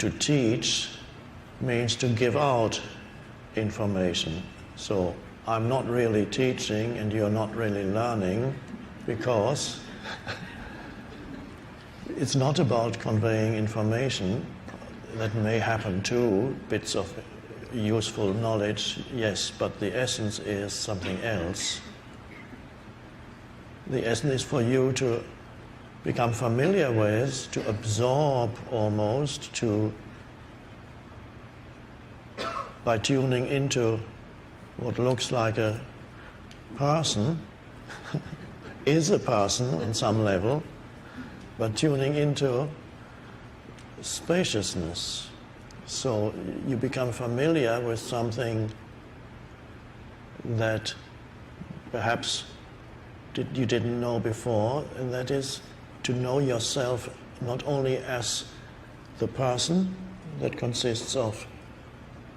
to teach means to give out information. So I'm not really teaching and you're not really learning, because it's not about conveying information. That may happen too, bits of useful knowledge, yes, but the essence is something else. The essence is for you to become familiar with, to absorb almost, by tuning into what looks like a person, is a person on some level, but tuning into spaciousness. So you become familiar with something that perhaps you didn't know before, and that is to know yourself not only as the person that consists of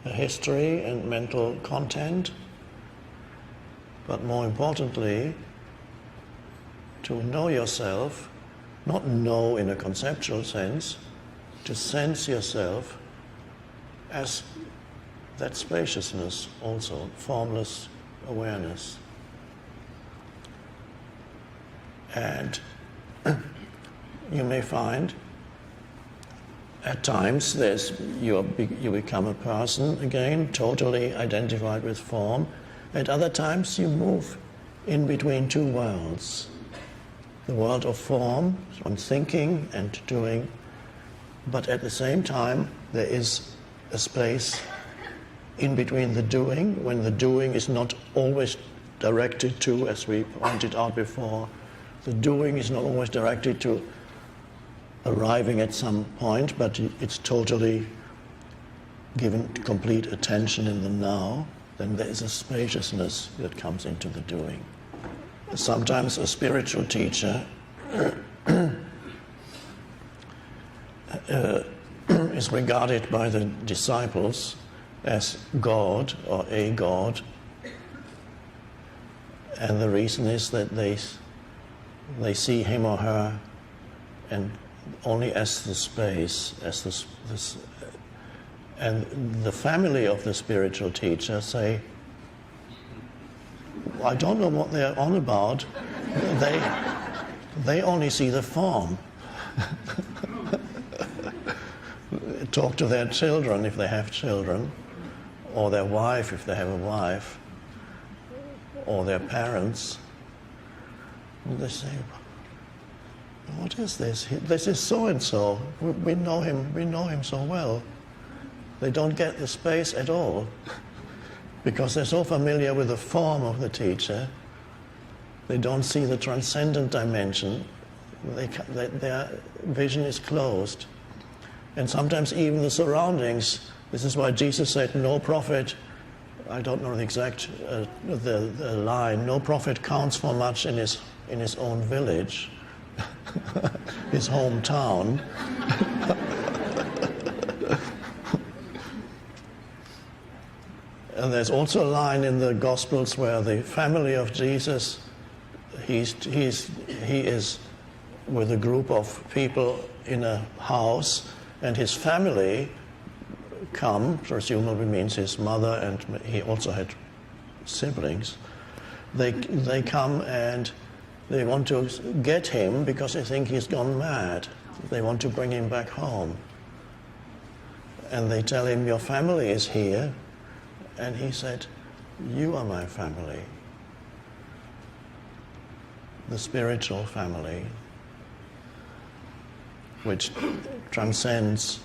a history and mental content, but more importantly, to know yourself, not know in a conceptual sense, to sense yourself as that spaciousness also, formless awareness. And you may find at times you become a person again, totally identified with form. At other times you move in between two worlds. The world of form, on thinking and doing, but at the same time there is a space in between the doing, when the doing is not always directed to, as we pointed out before, the doing is not always directed to arriving at some point, but it's totally given complete attention in the now. Then there is a spaciousness that comes into the doing. Sometimes a spiritual teacher is regarded by the disciples as God or a God, and the reason is that they see him or her and only as the space, as this, and the family of the spiritual teacher say, I don't know what they're on about. They only see the form. Talk to their children if they have children, or their wife if they have a wife, or their parents. And they say, what is this? This is so-and-so. We know him so well. They don't get the space at all, because they're so familiar with the form of the teacher. They don't see the transcendent dimension. Their vision is closed. And sometimes even the surroundings. This is why Jesus said, no prophet, I don't know the exact the line, no prophet counts for much in his own village, his hometown. And there's also a line in the Gospels where the family of Jesus, he is with a group of people in a house, and his family come, presumably means his mother, and he also had siblings. They come and they want to get him because they think he's gone mad. They want to bring him back home. And they tell him, your family is here. And he said, you are my family. The spiritual family, which transcends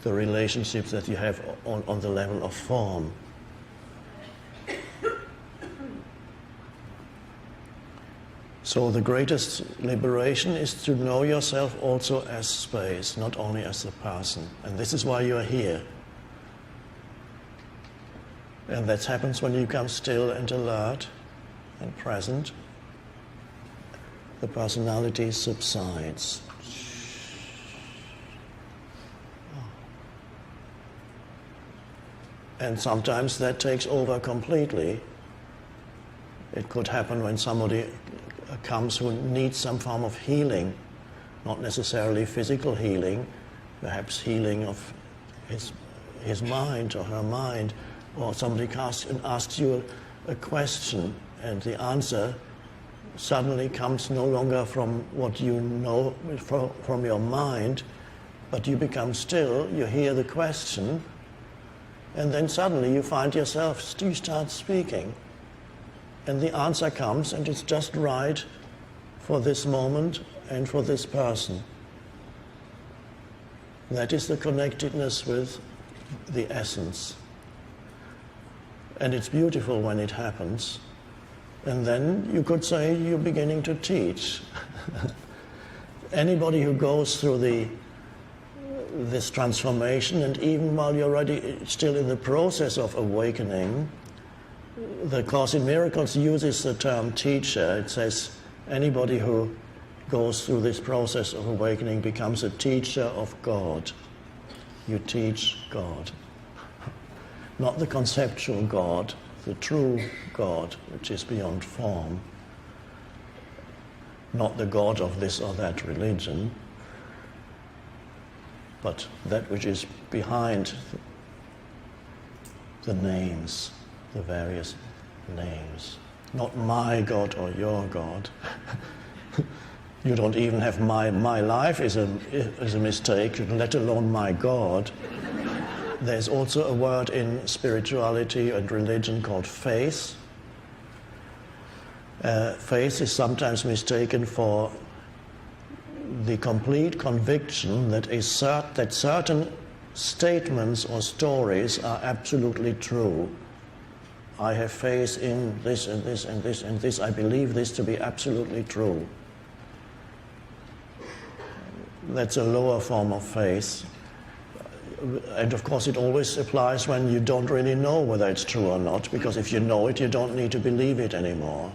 the relationships that you have on the level of form. So the greatest liberation is to know yourself also as space, not only as a person. And this is why you are here. And that happens when you become still and alert and present. The personality subsides. And sometimes that takes over completely. It could happen when somebody comes who needs some form of healing, not necessarily physical healing, perhaps healing of his mind or her mind, or somebody asks you a question and the answer suddenly comes no longer from what you know from your mind, but you become still, you hear the question, and then suddenly you find yourself, you start speaking, and the answer comes, and it's just right for this moment and for this person. That is the connectedness with the essence. And it's beautiful when it happens. And then you could say you're beginning to teach. Anybody who goes through this transformation, and even while you're already still in the process of awakening, the Course in Miracles uses the term teacher. It says anybody who goes through this process of awakening becomes a teacher of God. You teach God. Not the conceptual God, the true God, which is beyond form. Not the God of this or that religion, but that which is behind the names, the various names. Not my God or your God. You don't even have my life is a mistake, let alone my God. There's also a word in spirituality and religion called faith. Faith is sometimes mistaken for the complete conviction that certain statements or stories are absolutely true. I have faith in this and this and this and this. I believe this to be absolutely true. That's a lower form of faith. And of course it always applies when you don't really know whether it's true or not, because if you know it, you don't need to believe it anymore.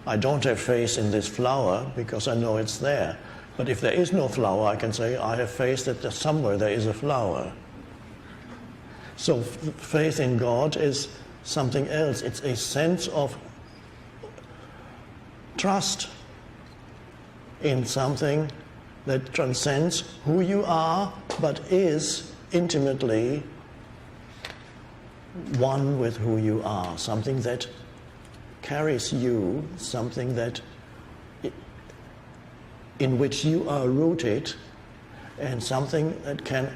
I don't have faith in this flower because I know it's there. But if there is no flower, I can say, I have faith that somewhere there is a flower. So faith in God is something else. It's a sense of trust in something that transcends who you are, but is intimately one with who you are. Something that carries you, something that in which you are rooted, and something that can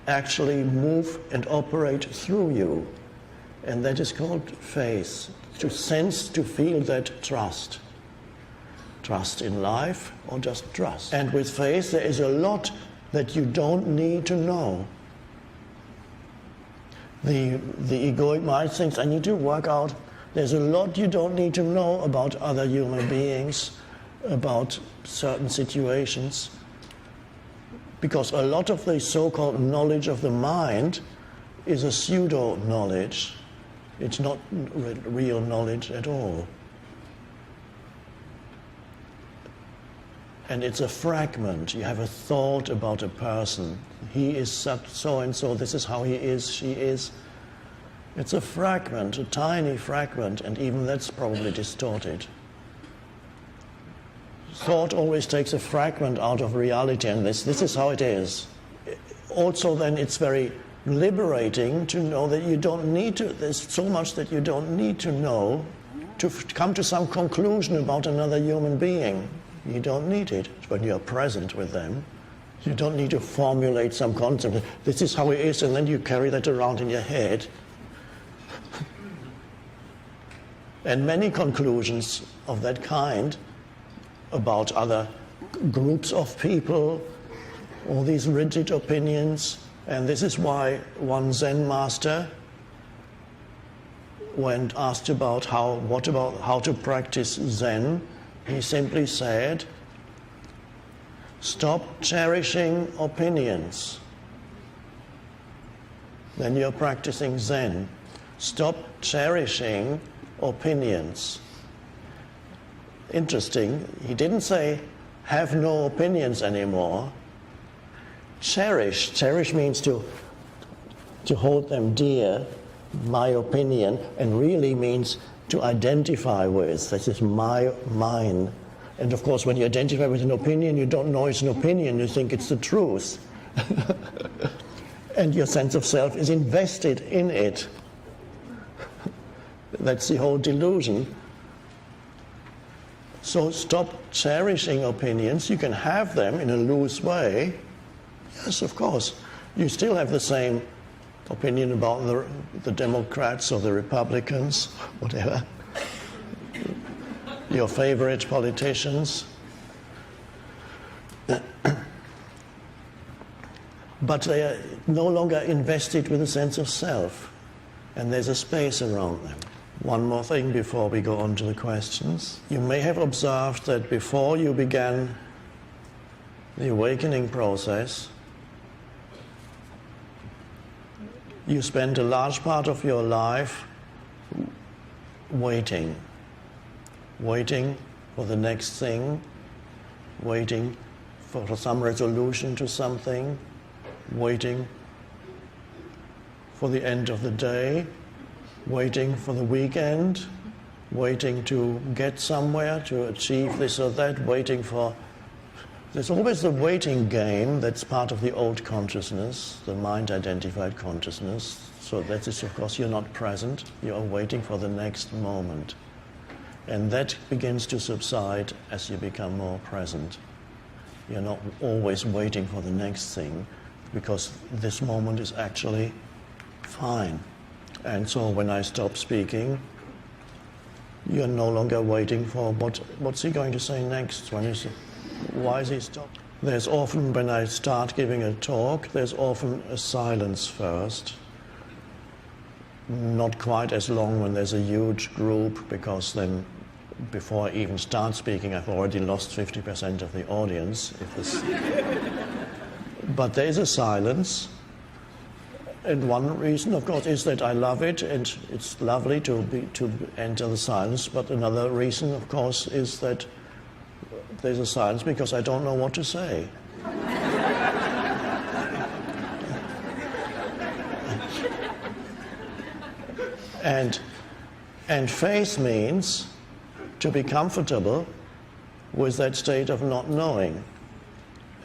actually move and operate through you. And that is called faith. To sense, to feel that trust. Trust in life, or just trust. And with faith there is a lot that you don't need to know. The egoic mind thinks, I need to work out. There's a lot you don't need to know about other human beings, about certain situations, because a lot of the so-called knowledge of the mind is a pseudo-knowledge. It's not real knowledge at all. And it's a fragment. You have a thought about a person. He is so and so, this is how he is, she is. It's a fragment, a tiny fragment, and even that's probably distorted. Thought always takes a fragment out of reality, and this is how it is. Also then it's very liberating to know that you don't need to, there's so much that you don't need to know to come to some conclusion about another human being. You don't need it when you're present with them. You don't need to formulate some concept. This is how it is, and then you carry that around in your head. And many conclusions of that kind about other groups of people, all these rigid opinions. And this is why one Zen master, when asked about how to practice Zen, he simply said, stop cherishing opinions. Then you're practicing Zen. Stop cherishing opinions. Interesting, he didn't say, have no opinions anymore. Cherish. Cherish means to hold them dear, my opinion, and really means to identify with. This is mine. And of course, when you identify with an opinion, you don't know it's an opinion, you think it's the truth. And your sense of self is invested in it. That's the whole delusion. So stop cherishing opinions. You can have them in a loose way. Yes, of course. You still have the same opinion about the Democrats or the Republicans, whatever. Your favorite politicians. But they are no longer invested with a sense of self. And there's a space around them. One more thing before we go on to the questions. You may have observed that before you began the awakening process, you spent a large part of your life waiting for the next thing, waiting for some resolution to something, waiting for the end of the day, waiting for the weekend, waiting to get somewhere, to achieve this or that, waiting for... There's always the waiting game that's part of the old consciousness, the mind-identified consciousness. So that is, of course, you're not present, you are waiting for the next moment. And that begins to subside as you become more present. You're not always waiting for the next thing, because this moment is actually fine. And so when I stop speaking, you're no longer waiting for what's he going to say next. Why is he stopped? There's often, when I start giving a talk, there's often a silence first. Not quite as long when there's a huge group, because then before I even start speaking, I've already lost 50% of the audience. But there is a silence. And one reason, of course, is that I love it, and it's lovely to enter the silence. But another reason, of course, is that there's a silence because I don't know what to say. And faith means to be comfortable with that state of not knowing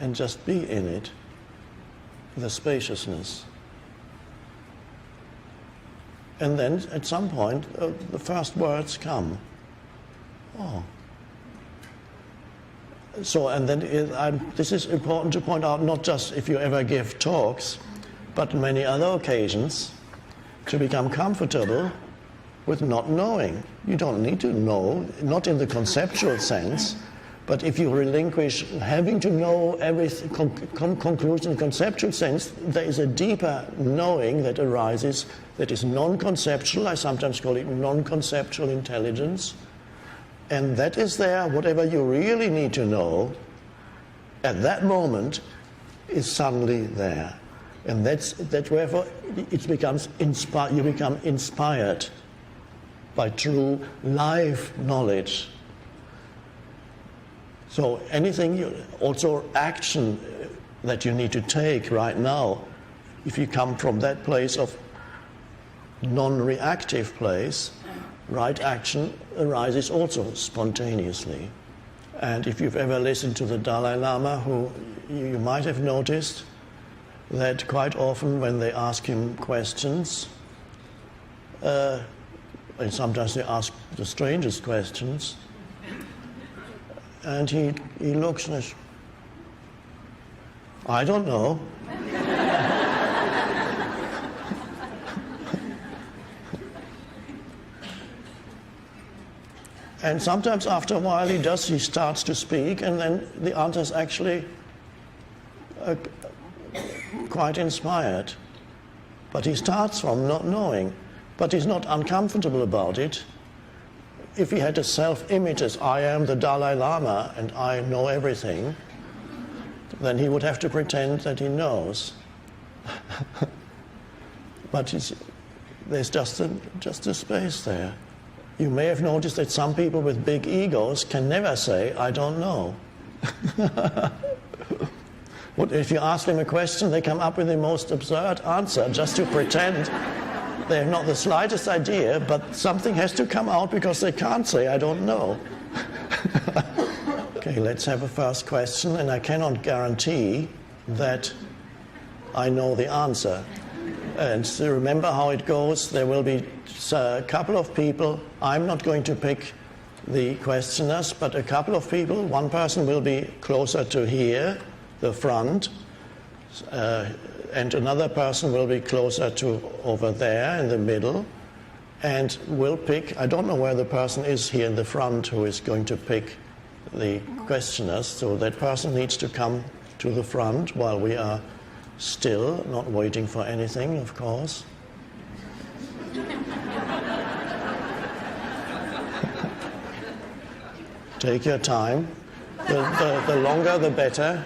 and just be in it, the spaciousness. And then at some point, the first words come. Oh. So, and then this is important to point out, not just if you ever give talks, but many other occasions, to become comfortable with not knowing. You don't need to know, not in the conceptual sense, but if you relinquish having to know everything, conclusion in conceptual sense, there is a deeper knowing that arises that is non-conceptual. I sometimes call it non-conceptual intelligence. And that is there, whatever you really need to know, at that moment, is suddenly there. And that's wherefore it becomes inspired. You become inspired by true live knowledge. So anything, also action that you need to take right now, if you come from that place of non-reactive place, right action arises also spontaneously. And if you've ever listened to the Dalai Lama, who you might have noticed that quite often when they ask him questions, and sometimes they ask the strangest questions, and he looks and says, I don't know. And sometimes after a while he starts to speak, and then the answer is actually quite inspired. But he starts from not knowing, but he's not uncomfortable about it. If he had a self-image as I am the Dalai Lama and I know everything, then he would have to pretend that he knows. But there's just a space there. You may have noticed that some people with big egos can never say, I don't know. If you ask them a question, they come up with the most absurd answer just to pretend they have not the slightest idea, but something has to come out because they can't say, I don't know. Okay, let's have a first question, and I cannot guarantee that I know the answer. And so remember how it goes. There will be a couple of people. I'm not going to pick the questioners, but a couple of people. One person will be closer to here, the front, and another person will be closer to over there in the middle, and we'll pick. I don't know where the person is here in the front who is going to pick the questioners, so that person needs to come to the front while we are still, not waiting for anything, of course. Take your time. The longer, the better.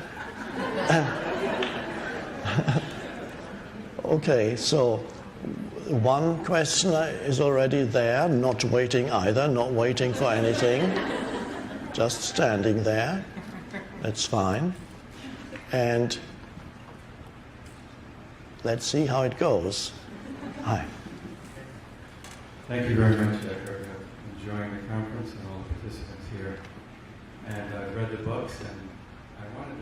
Okay, so one questioner is already there, not waiting either, not waiting for anything, just standing there. That's fine. And let's see how it goes. Hi. Thank you very much, Eckhart. I'm enjoying the conference and all the participants here. And I've read the books, and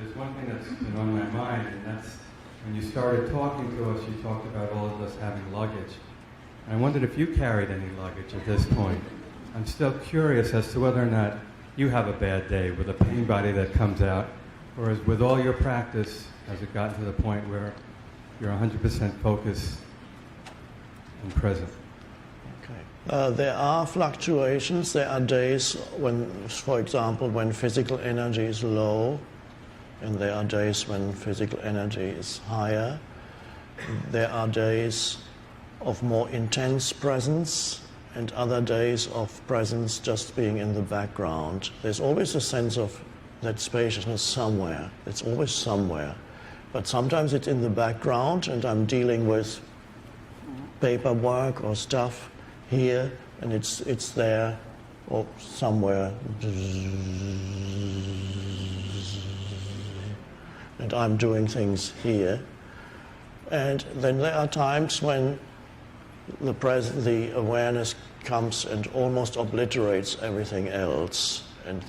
there's one thing that's been on my mind, and that's when you started talking to us, you talked about all of us having luggage. And I wondered if you carried any luggage at this point. I'm still curious as to whether or not you have a bad day with a pain body that comes out, or is with all your practice, has it gotten to the point where you're 100% focused and present? There are fluctuations. There are days when, for example, when physical energy is low, and there are days when physical energy is higher. There are days of more intense presence and other days of presence just being in the background. There's always a sense of that spaciousness somewhere. It's always somewhere. But sometimes it's in the background and I'm dealing with paperwork or stuff here, and it's there or somewhere, and I'm doing things here. And then there are times when the awareness comes and almost obliterates everything else, and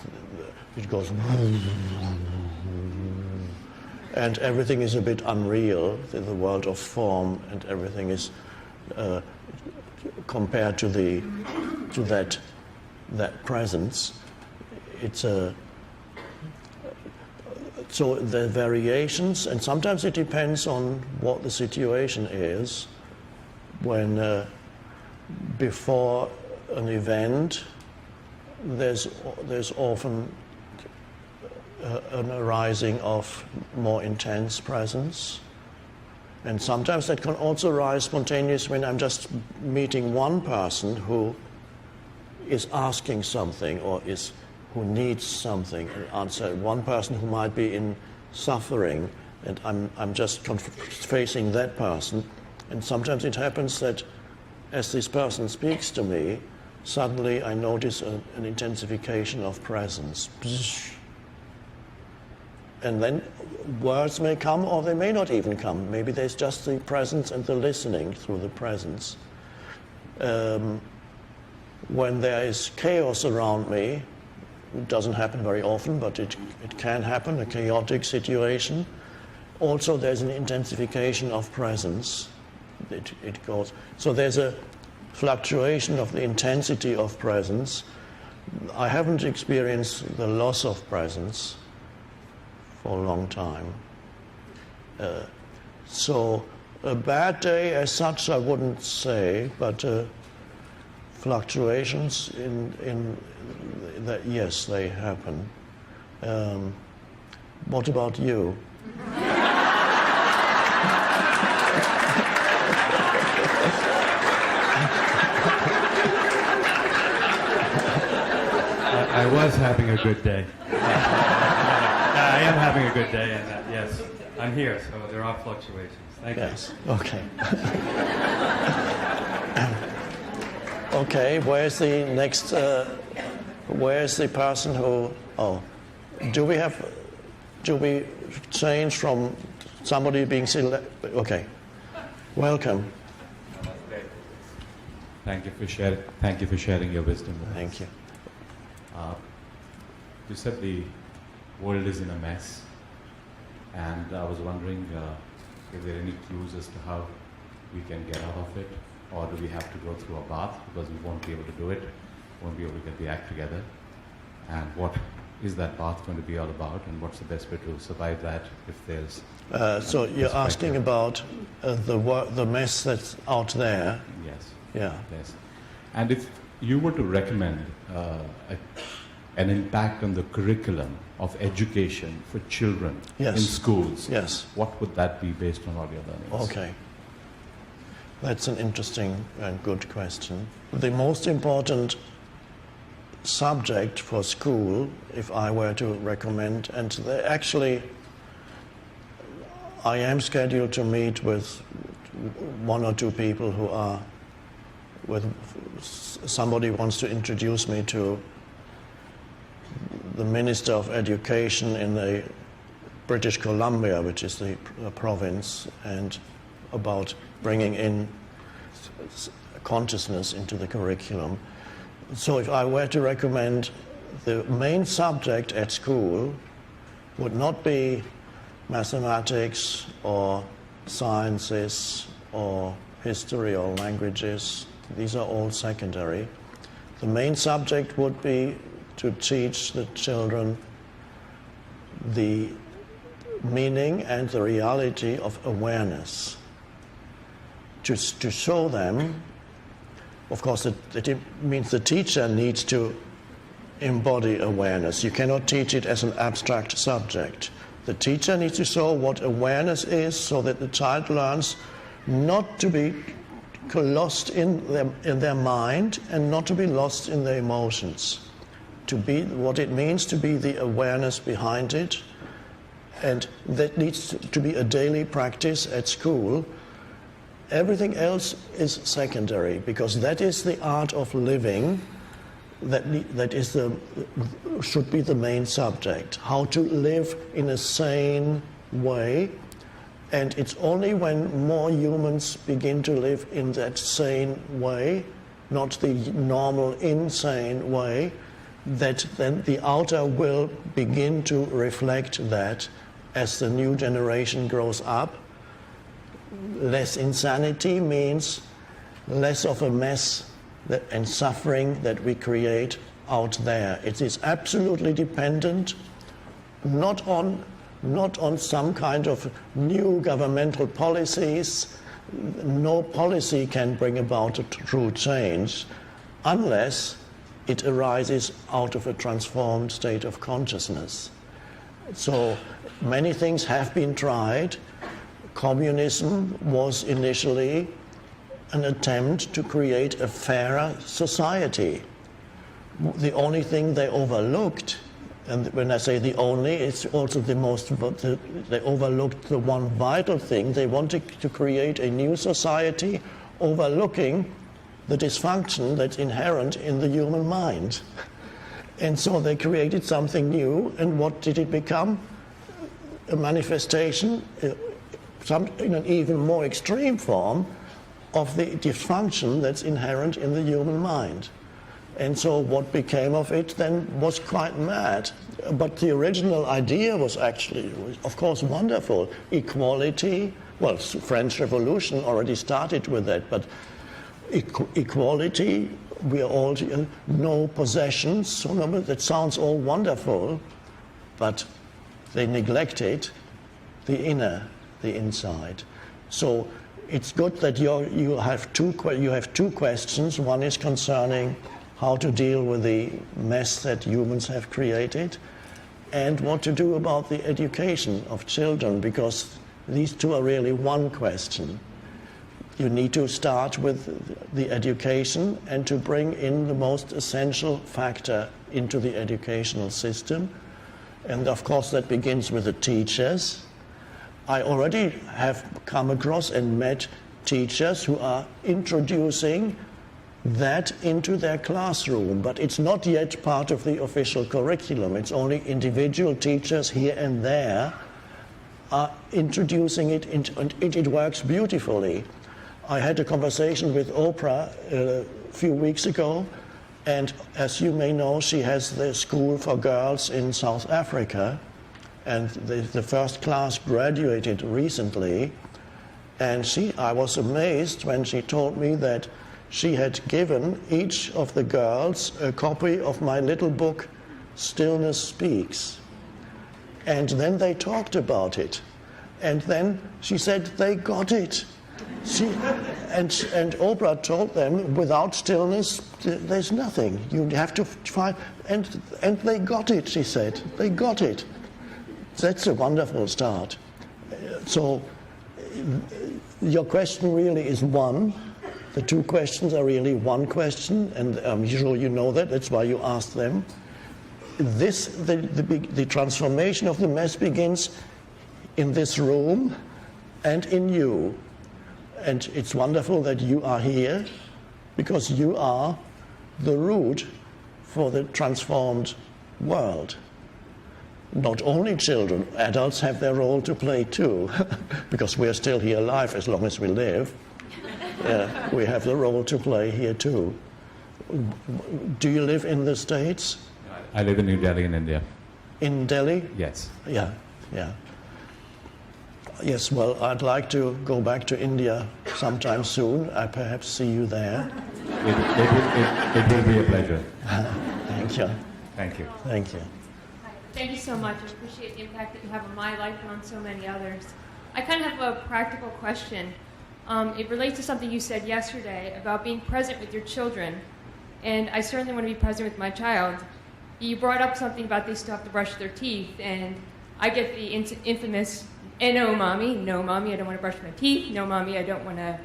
it goes, and everything is a bit unreal in the world of form, and everything is compared to that presence. It's so the variations, and sometimes it depends on what the situation is. When before an event, there's often an arising of more intense presence. And sometimes that can also arise spontaneously when I'm just meeting one person who is asking something or who needs something, an answer. One person who might be in suffering, and I'm just facing that person. And sometimes it happens that as this person speaks to me, suddenly I notice an intensification of presence. And then words may come or they may not even come. Maybe there's just the presence and the listening through the presence. When there is chaos around me, it doesn't happen very often, but it can happen, a chaotic situation. Also there's an intensification of presence. It goes. So there's a fluctuation of the intensity of presence. I haven't experienced the loss of presence for a long time. So a bad day as such I wouldn't say, but fluctuations in that, yes, they happen. What about you? I was having a good day. I am having a good day, and yes, I'm here, so there are fluctuations. Thank you. Yes, okay. Okay, where's the next, where's the person who, do we change from somebody being selected? Okay, welcome. Thank you for sharing your wisdom with us. Thank you. You said the world is in a mess, and I was wondering Is there any clues as to how we can get out of it? Or do we have to go through a bath because we won't be able to do it, won't be able to get the act together? And what is that bath going to be all about, and what's the best way to survive that if there's... So you're asking about the mess that's out there? Yes. Yeah. Yes. And if you were to recommend an impact on the curriculum of education for children Yes. in schools, Yes. what would that be based on all your learnings? Okay. That's an interesting and good question. The most important subject for school, if I were to recommend, and actually I am scheduled to meet with one or two people who are somebody wants to introduce me to the Minister of Education in the British Columbia, which is the province, and about bringing in consciousness into the curriculum. So if I were to recommend, the main subject at school would not be mathematics or sciences or history or languages. These are all secondary. The main subject would be to teach the children the meaning and the reality of awareness. To show them, of course, that it means the teacher needs to embody awareness. You cannot teach it as an abstract subject. The teacher needs to show what awareness is so that the child learns not to be lost in their mind and not to be lost in their emotions. To be what it means to be the awareness behind it, and that needs to be a daily practice at school. Everything else is secondary, because that is the art of living. That is should be the main subject. How to live in a sane way, and it's only when more humans begin to live in that sane way, not the normal insane way, that then the outer will begin to reflect that as the new generation grows up. Less insanity means less of a mess and suffering that we create out there. It is absolutely dependent not on some kind of new governmental policies. No policy can bring about a true change unless it arises out of a transformed state of consciousness. So many things have been tried. Communism was initially an attempt to create a fairer society. The only thing they overlooked, and when I say the only, it's also they overlooked the one vital thing. They wanted to create a new society overlooking the dysfunction that's inherent in the human mind. And so they created something new, and what did it become? A manifestation, in an even more extreme form, of the dysfunction that's inherent in the human mind. And so what became of it then was quite mad. But the original idea was actually, of course, wonderful. Equality, well, French Revolution already started with that, but equality, we are all, no possessions, so that sounds all wonderful, but they neglected the inner, the inside. So it's good that you have two questions. One is concerning how to deal with the mess that humans have created, and what to do about the education of children, because these two are really one question. You need to start with the education and to bring in the most essential factor into the educational system. And of course that begins with the teachers. I already have come across and met teachers who are introducing that into their classroom, but it's not yet part of the official curriculum. It's only individual teachers here and there are introducing it, and it works beautifully. I had a conversation with Oprah a few weeks ago, and as you may know, she has the school for girls in South Africa, and the first class graduated recently, And I was amazed when she told me that she had given each of the girls a copy of my little book, Stillness Speaks. And then they talked about it. And then she said they got it. And Oprah told them, without stillness, there's nothing. You have to find, and they got it, she said. They got it. That's a wonderful start. So your question really is one. The two questions are really one question, and I'm sure you know that. That's why you asked them. The transformation of the mess begins in this room and in you. And it's wonderful that you are here, because you are the root for the transformed world. Not only children, adults have their role to play too, because we're still here alive as long as we live. We have the role to play here too. Do you live in the States? I live in New Delhi in India. In Delhi? Yes. Yeah. Yes, well, I'd like to go back to India sometime soon. I perhaps see you there. It will be a pleasure. Thank you. Thank you. Thank you. Thank you so much. I appreciate the impact that you have on my life and on so many others. I kind of have a practical question. It relates to something you said yesterday about being present with your children. And I certainly want to be present with my child. You brought up something about they still have to brush their teeth. And I get the infamous, no, mommy, I don't want to brush my teeth. No, mommy, I don't want to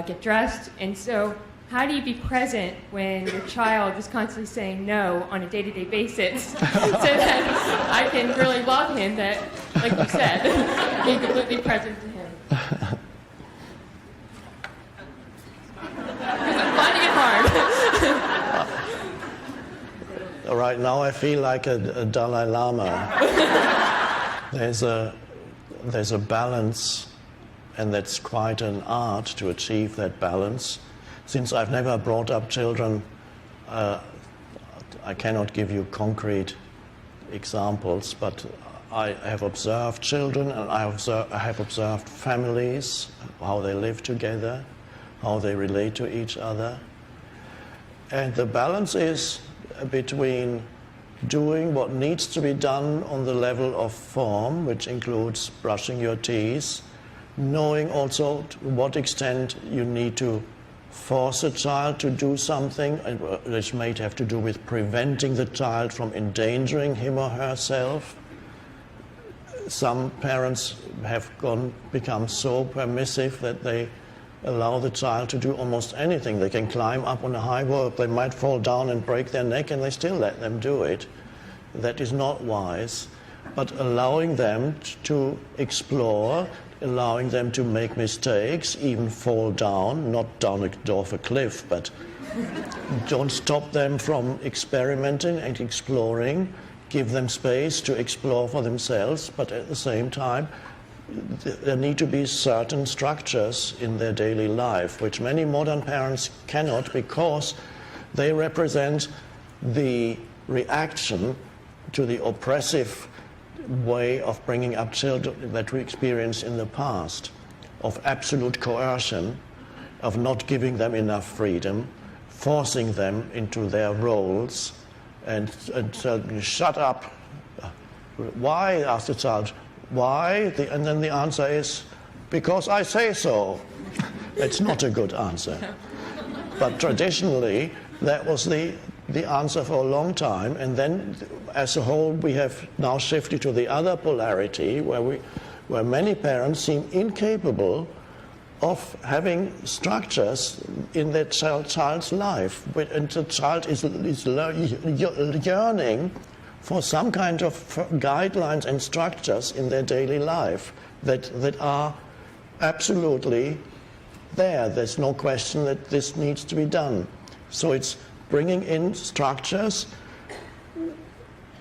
get dressed. And so how do you be present when your child is constantly saying no on a day-to-day basis so that I can really love him, that, like you said, be completely present to him? Because I'm finding it hard. Right now I feel like a Dalai Lama. There's a balance, and that's quite an art to achieve that balance. Since I've never brought up children, I cannot give you concrete examples, but I have observed children, and I have observed families, how they live together, how they relate to each other. And the balance is between doing what needs to be done on the level of form, which includes brushing your teeth, knowing also to what extent you need to force a child to do something, which may have to do with preventing the child from endangering him or herself. Some parents have become so permissive that they allow the child to do almost anything. They can climb up on a high wall, they might fall down and break their neck, and they still let them do it. That is not wise. But allowing them to explore, allowing them to make mistakes, even fall down, not down off a cliff, but don't stop them from experimenting and exploring. Give them space to explore for themselves, but at the same time, there need to be certain structures in their daily life, which many modern parents cannot, because they represent the reaction to the oppressive way of bringing up children that we experienced in the past, of absolute coercion, of not giving them enough freedom, forcing them into their roles, and shut up. Why? Asked the child. Why? And then the answer is, because I say so. It's not a good answer. But traditionally, that was the answer for a long time, and then as a whole we have now shifted to the other polarity, where many parents seem incapable of having structures in their child's life, and the child is yearning for some kind of guidelines and structures in their daily life that are absolutely there. There's no question that this needs to be done. So it's bringing in structures,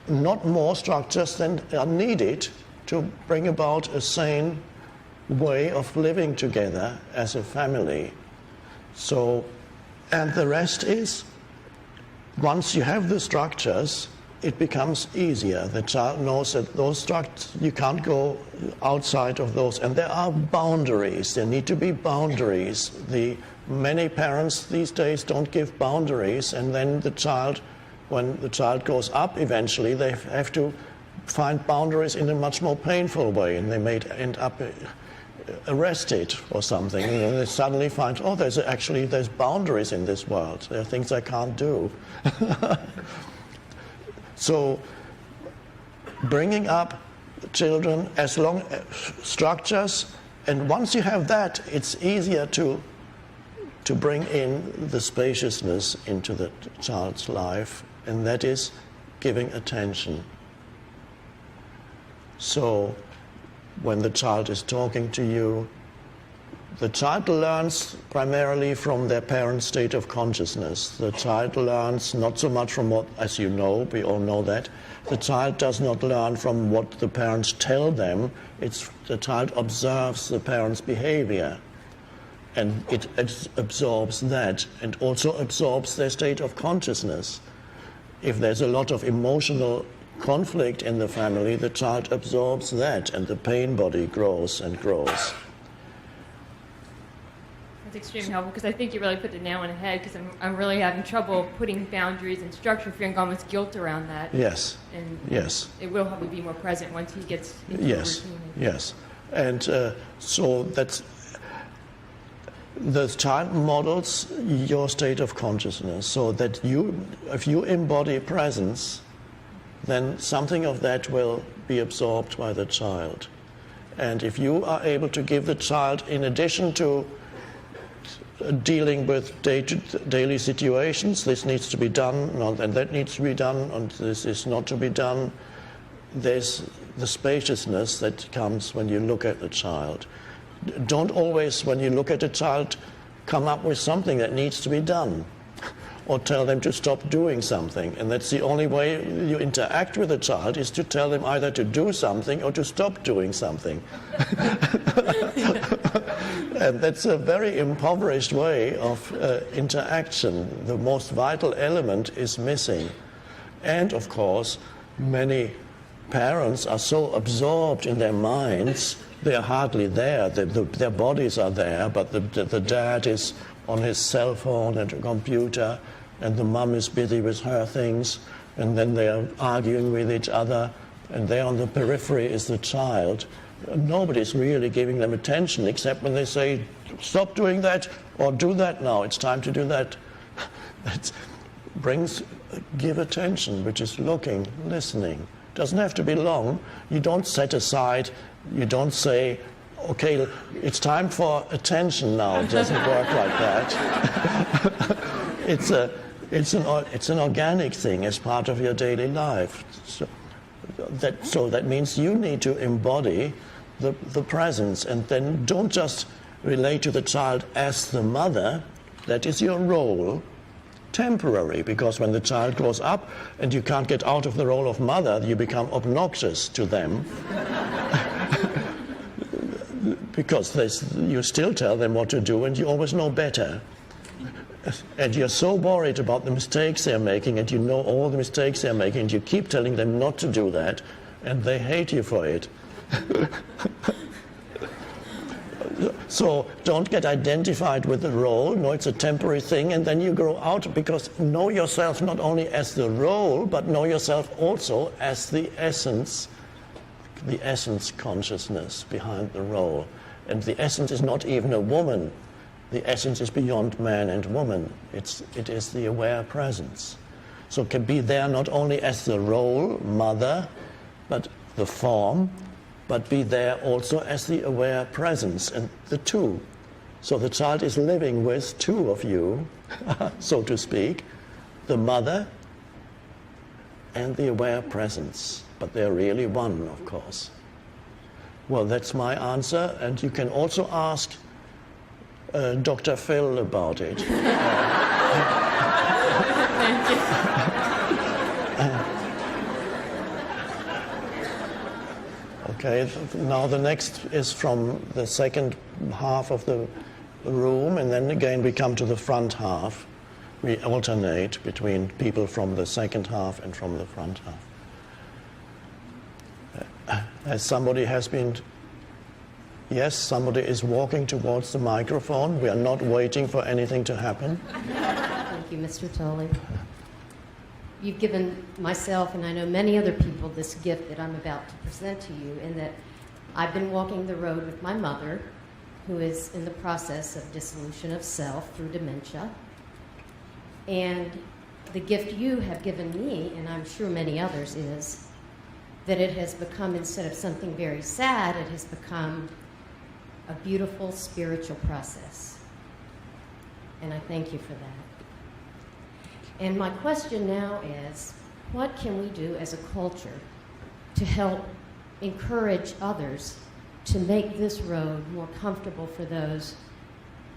not more structures than are needed to bring about a sane way of living together as a family. So, and the rest is, once you have the structures, it becomes easier. The child knows that those structures, you can't go outside of those, and there are boundaries. There need to be boundaries. Many parents these days don't give boundaries, and then when the child grows up, eventually they have to find boundaries in a much more painful way, and they may end up arrested or something, and then they suddenly find, oh, there's boundaries in this world. There are things I can't do. So bringing up children as long structures, and once you have that, it's easier to bring in the spaciousness into the child's life, and that is giving attention. So when the child is talking to you, the child learns primarily from their parent's state of consciousness. The child learns not so much from what, as you know, we all know that, the child does not learn from what the parents tell them. The child observes the parent's behavior, and it absorbs that, and also absorbs their state of consciousness. If there's a lot of emotional conflict in the family, the child absorbs that, and the pain body grows and grows. That's extremely helpful, because I think you really put the nail on the head, because I'm really having trouble putting boundaries and structure, feeling almost guilt around that. Yes. And yes. It will probably be more present once he gets into yes. the routine. Yes. And so that's the child models your state of consciousness, so that if you embody presence, then something of that will be absorbed by the child. And if you are able to give the child, in addition to dealing with daily situations, this needs to be done, and that needs to be done, and this is not to be done, there's the spaciousness that comes when you look at the child. Don't always, when you look at a child, come up with something that needs to be done, or tell them to stop doing something. And that's the only way you interact with a child, is to tell them either to do something or to stop doing something. And that's a very impoverished way of interaction. The most vital element is missing. And of course, many parents are so absorbed in their minds, they are hardly there. Their bodies are there, but the dad is on his cell phone and a computer, and the mum is busy with her things, and then they are arguing with each other, and there on the periphery is the child. Nobody's really giving them attention, except when they say, stop doing that, or do that now, it's time to do that. That brings give attention, which is looking, listening. Doesn't have to be long. You don't set aside, you don't say, okay, it's time for attention now. It doesn't work like that. It's an organic thing as part of your daily life. So that means you need to embody the presence, and then don't just relate to the child as the mother. That is your role. Temporary, because when the child grows up and you can't get out of the role of mother, you become obnoxious to them. Because you still tell them what to do, and you always know better. And you're so worried about the mistakes they're making, and you know all the mistakes they're making, and you keep telling them not to do that, and they hate you for it. So don't get identified with the role. No, it's a temporary thing, and then you grow out, because know yourself not only as the role, but know yourself also as the essence consciousness behind the role. And the essence is not even a woman. The essence is beyond man and woman. It is the aware presence. So it can be there not only as the role, mother, but the form, but be there also as the aware presence, and the two. So the child is living with two of you, so to speak, the mother and the aware presence. But they're really one, of course. Well, that's my answer, and you can also ask Dr. Phil about it. Thank you. Okay, now the next is from the second half of the room, and then again we come to the front half, we alternate between people from the second half and from the front half. As somebody has been, yes, somebody is walking towards the microphone. We are not waiting for anything to happen. Thank you, Mr. Tolle. You've given myself, and I know many other people, this gift that I'm about to present to you, in that I've been walking the road with my mother, who is in the process of dissolution of self through dementia. And the gift you have given me, and I'm sure many others, is that it has become, instead of something very sad, it has become a beautiful spiritual process. And I thank you for that. And my question now is, what can we do as a culture to help encourage others to make this road more comfortable for those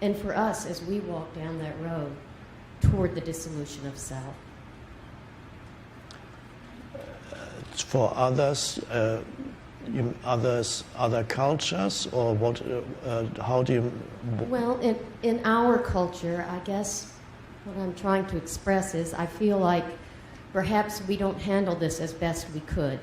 and for us as we walk down that road toward the dissolution of self? For others, other cultures, or what? How do you? Well, in our culture, I guess what I'm trying to express is I feel like perhaps we don't handle this as best we could.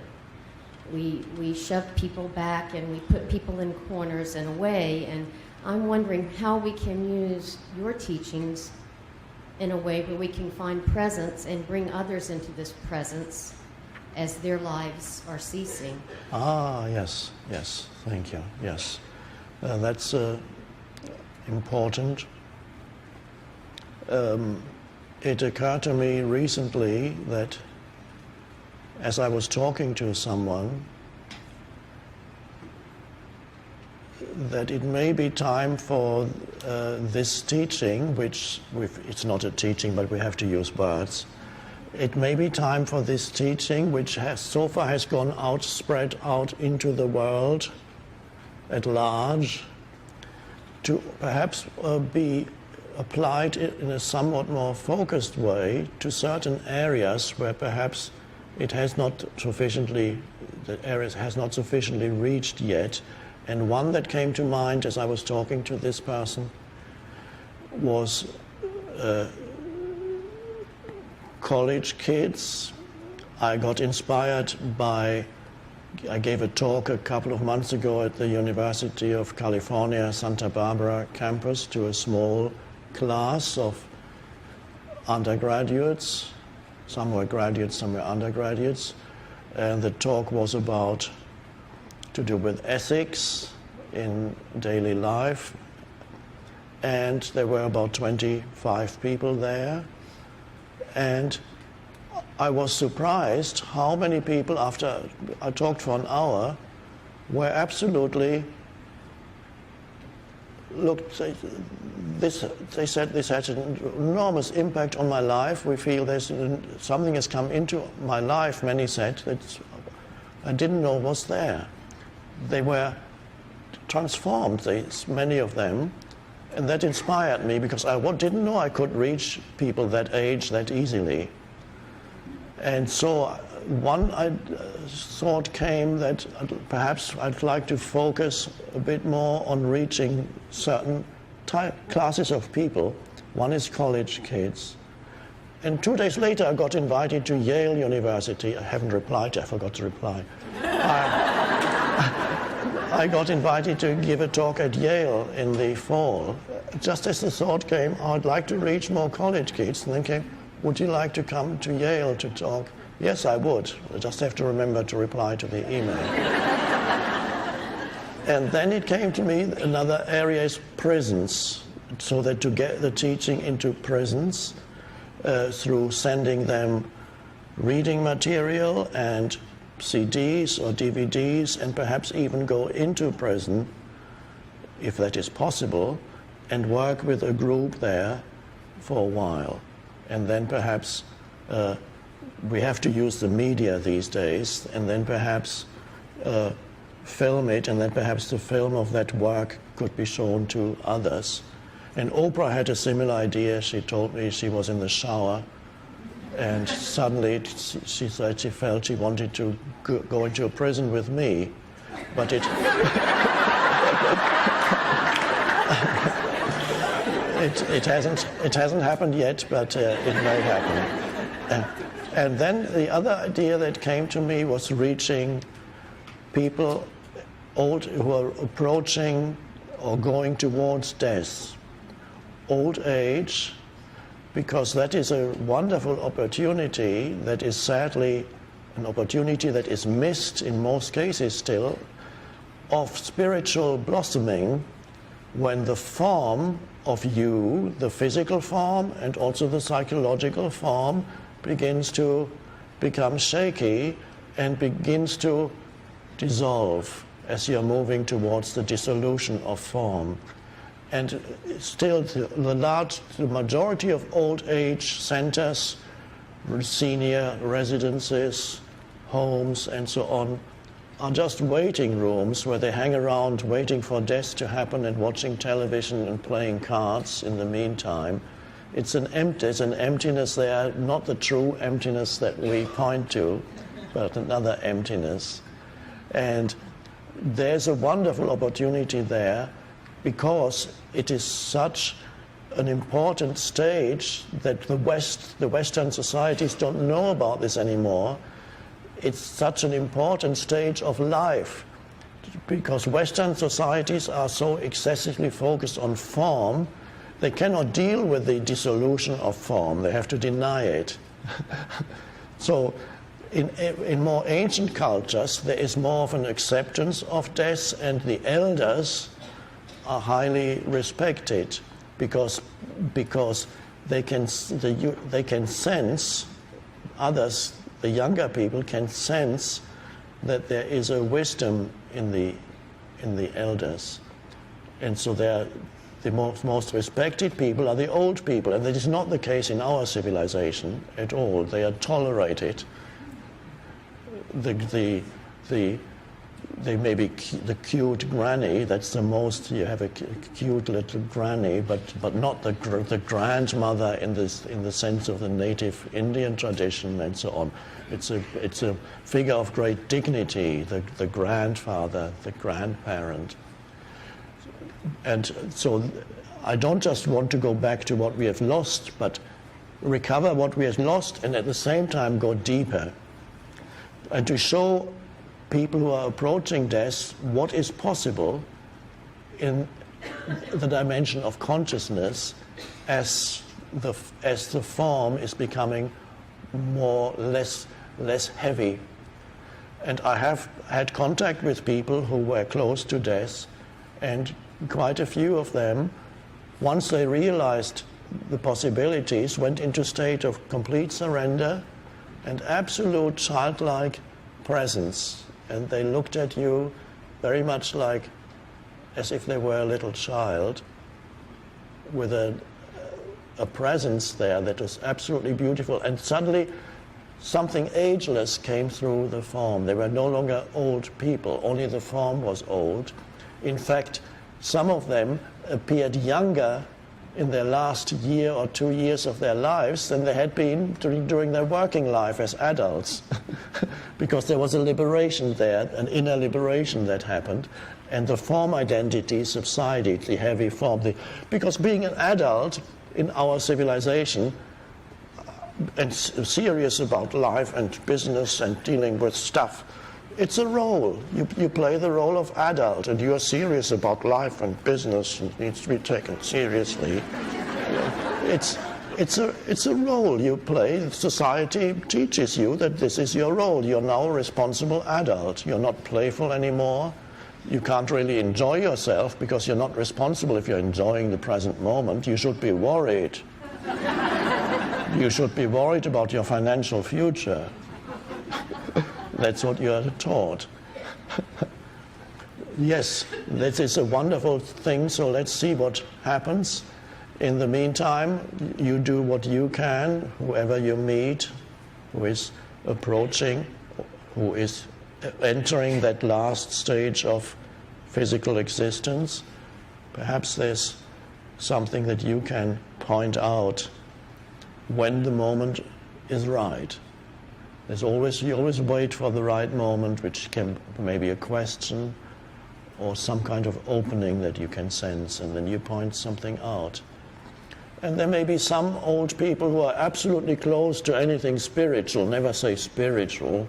We shove people back and we put people in corners and away, and I'm wondering how we can use your teachings in a way where we can find presence and bring others into this presence as their lives are ceasing. Ah, yes, thank you, yes. That's important. It occurred to me recently that as I was talking to someone, that it may be time for this teaching, which it's not a teaching, but we have to use words. It may be time for this teaching, which has so far has gone out, spread out into the world at large, to perhaps be applied in a somewhat more focused way to certain areas where perhaps it has not sufficiently, the areas has not sufficiently reached yet. And one that came to mind as I was talking to this person was college kids. I got inspired by, I gave a talk a couple of months ago at the University of California, Santa Barbara campus to a small class of undergraduates. Some were graduates, some were undergraduates. And the talk was about, to do with ethics in daily life. And there were about 25 people there. And I was surprised how many people, after I talked for an hour, were absolutely looked, they said this had an enormous impact on my life. We feel there's something has come into my life, many said, that I didn't know was there. They were transformed, many of them, and that inspired me because I didn't know I could reach people that age that easily. And so one thought came that perhaps I'd like to focus a bit more on reaching certain classes of people. One is college kids. And 2 days later I got invited to Yale University. I haven't replied, I forgot to reply. I got invited to give a talk at Yale in the fall. Just as the thought came, I'd like to reach more college kids, and then came, would you like to come to Yale to talk? Yes, I would. I just have to remember to reply to the email. And then it came to me, another area is prisons, so that to get the teaching into prisons through sending them reading material and CDs or DVDs, and perhaps even go into prison, if that is possible, and work with a group there for a while. And then perhaps we have to use the media these days, and then perhaps film it, and then perhaps the film of that work could be shown to others. And Oprah had a similar idea. She told me she was in the shower, and suddenly she said she felt she wanted to go into a prison with me. But it hasn't happened yet, but it may happen. And then the other idea that came to me was reaching people who are approaching or going towards death, old age, because that is a wonderful opportunity that is sadly an opportunity that is missed in most cases still, of spiritual blossoming, when the form of you, the physical form and also the psychological form, begins to become shaky and begins to dissolve as you're moving towards the dissolution of form. And still the majority of old age centers, senior residences, homes and so on, are just waiting rooms where they hang around waiting for death to happen and watching television and playing cards in the meantime. There's an emptiness there, not the true emptiness that we point to, but another emptiness. And there's a wonderful opportunity there because it is such an important stage that the Western societies don't know about this anymore. It's such an important stage of life because Western societies are so excessively focused on form, they cannot deal with the dissolution of form. They have to deny it. So in more ancient cultures, there is more of an acceptance of death, and the elders are highly respected because they can sense, others, the younger people can sense that there is a wisdom in the elders. And so the most respected people are the old people, and that is not the case in our civilization at all. They are tolerated. They may be the cute granny, that's the most, you have a cute little granny, but not the grandmother in the sense of the native Indian tradition and so on. It's a figure of great dignity, the grandfather, the grandparent. And so I don't just want to go back to what we have lost, but recover what we have lost and at the same time go deeper. And to show people who are approaching death what is possible in the dimension of consciousness as the form is becoming less heavy. And I have had contact with people who were close to death, and quite a few of them, once they realized the possibilities, went into a state of complete surrender and absolute childlike presence. And they looked at you very much like as if they were a little child, with a presence there that was absolutely beautiful. And suddenly something ageless came through the form. They were no longer old people, only the form was old. In fact, some of them appeared younger in their last year or 2 years of their lives than they had been during their working life as adults. Because there was a liberation there, an inner liberation that happened, and the form identity subsided, the heavy form. Because being an adult in our civilization, and serious about life and business and dealing with stuff, it's a role. You play the role of adult, and you are serious about life and business, and it needs to be taken seriously. It's a role you play. Society teaches you that this is your role. You're now a responsible adult. You're not playful anymore. You can't really enjoy yourself because you're not responsible if you're enjoying the present moment. You should be worried. You should be worried about your financial future. That's what you are taught. Yes, this is a wonderful thing, so let's see what happens. In the meantime, you do what you can, whoever you meet, who is approaching, who is entering that last stage of physical existence. Perhaps there's something that you can point out when the moment is right. You always wait for the right moment, which can maybe a question or some kind of opening that you can sense, and then you point something out. And there may be some old people who are absolutely close to anything spiritual, never say spiritual,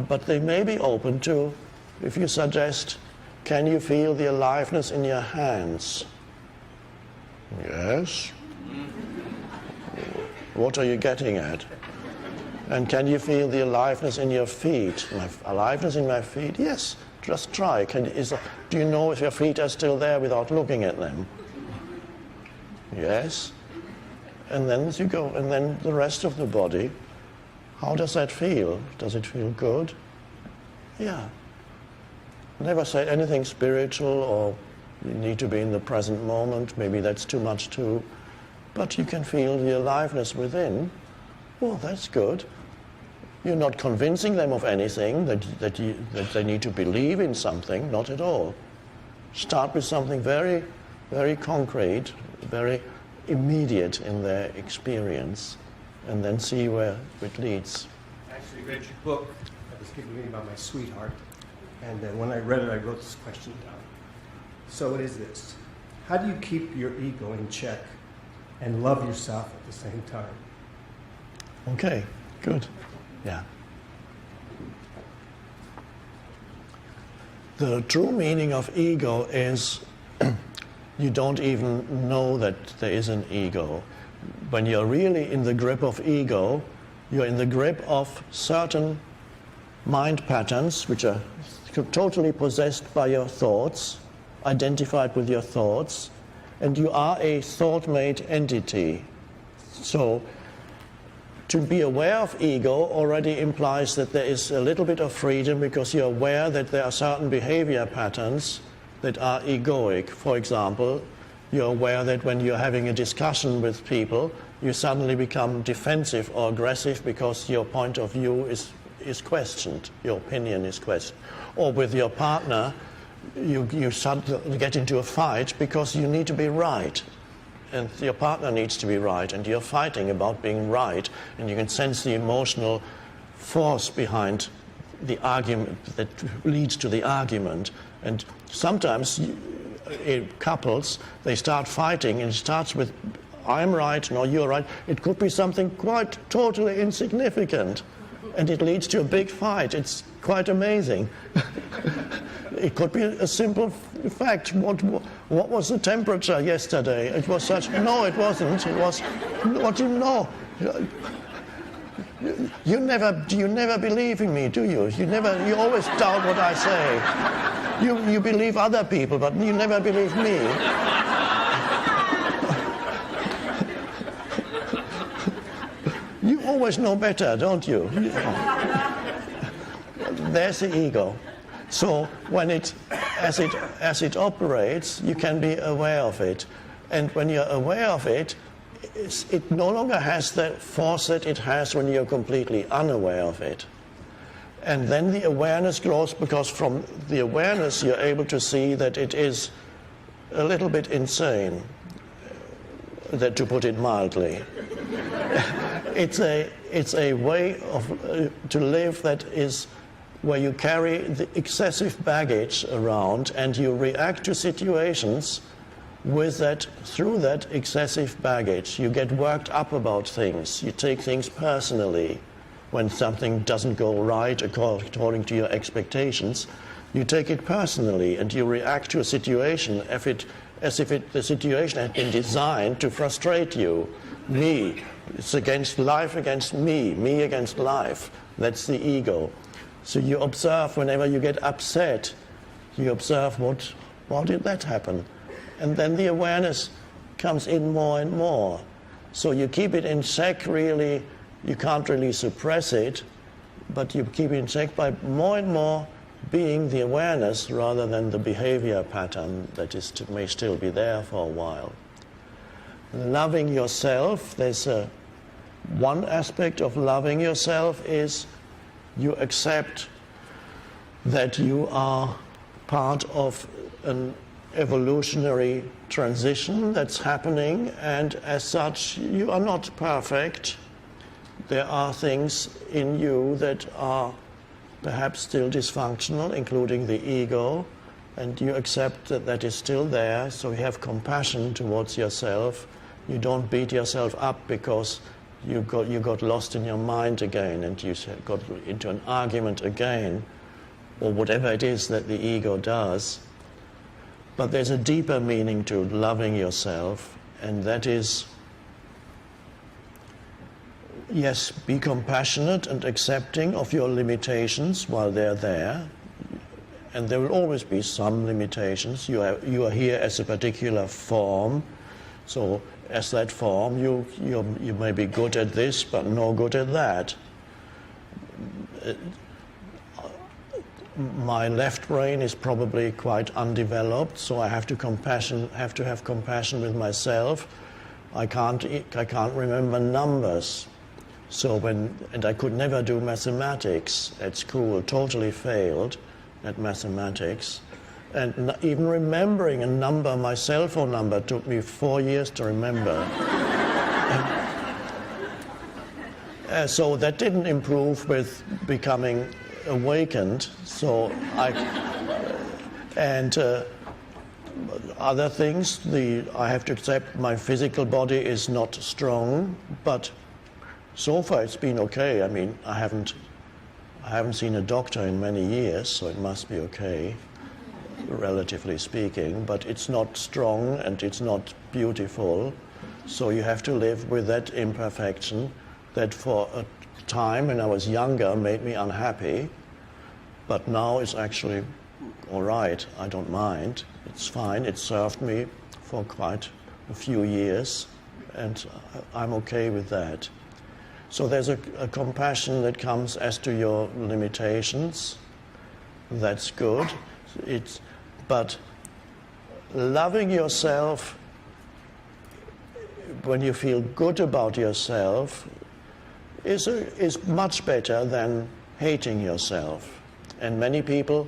but they may be open to, if you suggest, can you feel the aliveness in your hands? Yes. What are you getting at? And can you feel the aliveness in your feet? Aliveness in my feet? Yes. Just try. Do you know if your feet are still there without looking at them? Yes. And then you go, and then the rest of the body. How does that feel? Does it feel good? Yeah. Never say anything spiritual or you need to be in the present moment. Maybe that's too much too. But you can feel the aliveness within. Well, that's good. You're not convincing them of anything, that they need to believe in something, not at all. Start with something very, very concrete, very immediate in their experience, and then see where it leads. I actually read your book that was given to me by my sweetheart, and when I read it, I wrote this question down. So it is this: how do you keep your ego in check and love yourself at the same time? Okay, good. Yeah. The true meaning of ego is you don't even know that there is an ego. When you're really in the grip of ego, you're in the grip of certain mind patterns which are totally possessed by your thoughts, identified with your thoughts, and you are a thought-made entity. So to be aware of ego already implies that there is a little bit of freedom because you're aware that there are certain behavior patterns that are egoic. For example, you're aware that when you're having a discussion with people, you suddenly become defensive or aggressive because your point of view is questioned, your opinion is questioned. Or with your partner, you suddenly get into a fight because you need to be right. And your partner needs to be right, and you're fighting about being right, and you can sense the emotional force behind the argument that leads to the argument. And sometimes in couples, they start fighting, and it starts with, I'm right, no, you're right. It could be something quite totally insignificant, and it leads to a big fight. It's quite amazing. It could be a simple fact. What was the temperature yesterday? It was such. No, it wasn't. It was. What do you know? You never believe in me, do you? You always doubt what I say. You believe other people, but you never believe me. You always know better, don't you? There's the ego. So when as it operates, you can be aware of it. And when you're aware of it, it no longer has the force that it has when you're completely unaware of it. And then the awareness grows, because from the awareness you're able to see that it is a little bit insane, to put it mildly. It's a way of to live that is where you carry the excessive baggage around and you react to situations through that excessive baggage. You get worked up about things. You take things personally. When something doesn't go right according to your expectations, you take it personally and you react to a situation as if the situation had been designed to frustrate you. Me. It's against life against me. Me against life. That's the ego. So you observe whenever you get upset, you observe why did that happen? And then the awareness comes in more and more. So you keep it in check really, you can't really suppress it, but you keep it in check by more and more being the awareness rather than the behavior pattern that may still be there for a while. Loving yourself, there's one aspect of loving yourself is you accept that you are part of an evolutionary transition that's happening, and as such you are not perfect. There are things in you that are perhaps still dysfunctional, including the ego, and you accept that that is still there, so you have compassion towards yourself, You don't beat yourself up because you got lost in your mind again and you got into an argument again, or whatever it is that the ego does. But there's a deeper meaning to loving yourself, and that is, yes, be compassionate and accepting of your limitations while they're there. And there will always be some limitations. You are here as a particular form. So as that form, you may be good at this, but no good at that. My left brain is probably quite undeveloped, so I have to have compassion with myself. I can't remember numbers. And I could never do mathematics at school, totally failed at mathematics. And even remembering a number, my cell phone number, took me 4 years to remember. So that didn't improve with becoming awakened. So other things, I have to accept my physical body is not strong, but so far it's been okay. I mean, I haven't seen a doctor in many years, so it must be okay, relatively speaking. But it's not strong and it's not beautiful, so you have to live with that imperfection that for a time when I was younger made me unhappy, but now it's actually all right. I don't mind. It's fine. It served me for quite a few years, and I'm okay with that. So there's a compassion that comes as to your limitations. That's good. But loving yourself when you feel good about yourself is much better than hating yourself. And many people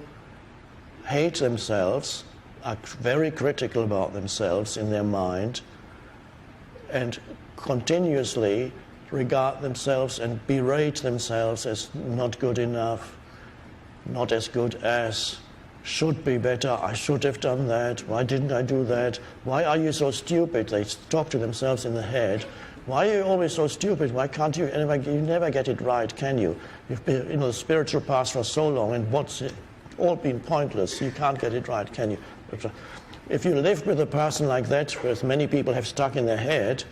hate themselves, are very critical about themselves in their mind, and continuously regard themselves and berate themselves as not good enough, not as good as, should be better, I should have done that, why didn't I do that, why are you so stupid? They talk to themselves in the head. Why are you always so stupid? Why can't you never get it right, can you? You've been in the spiritual path for so long, and what's it all been pointless. You can't get it right, can you? If you lived with a person like that, as many people have stuck in their head,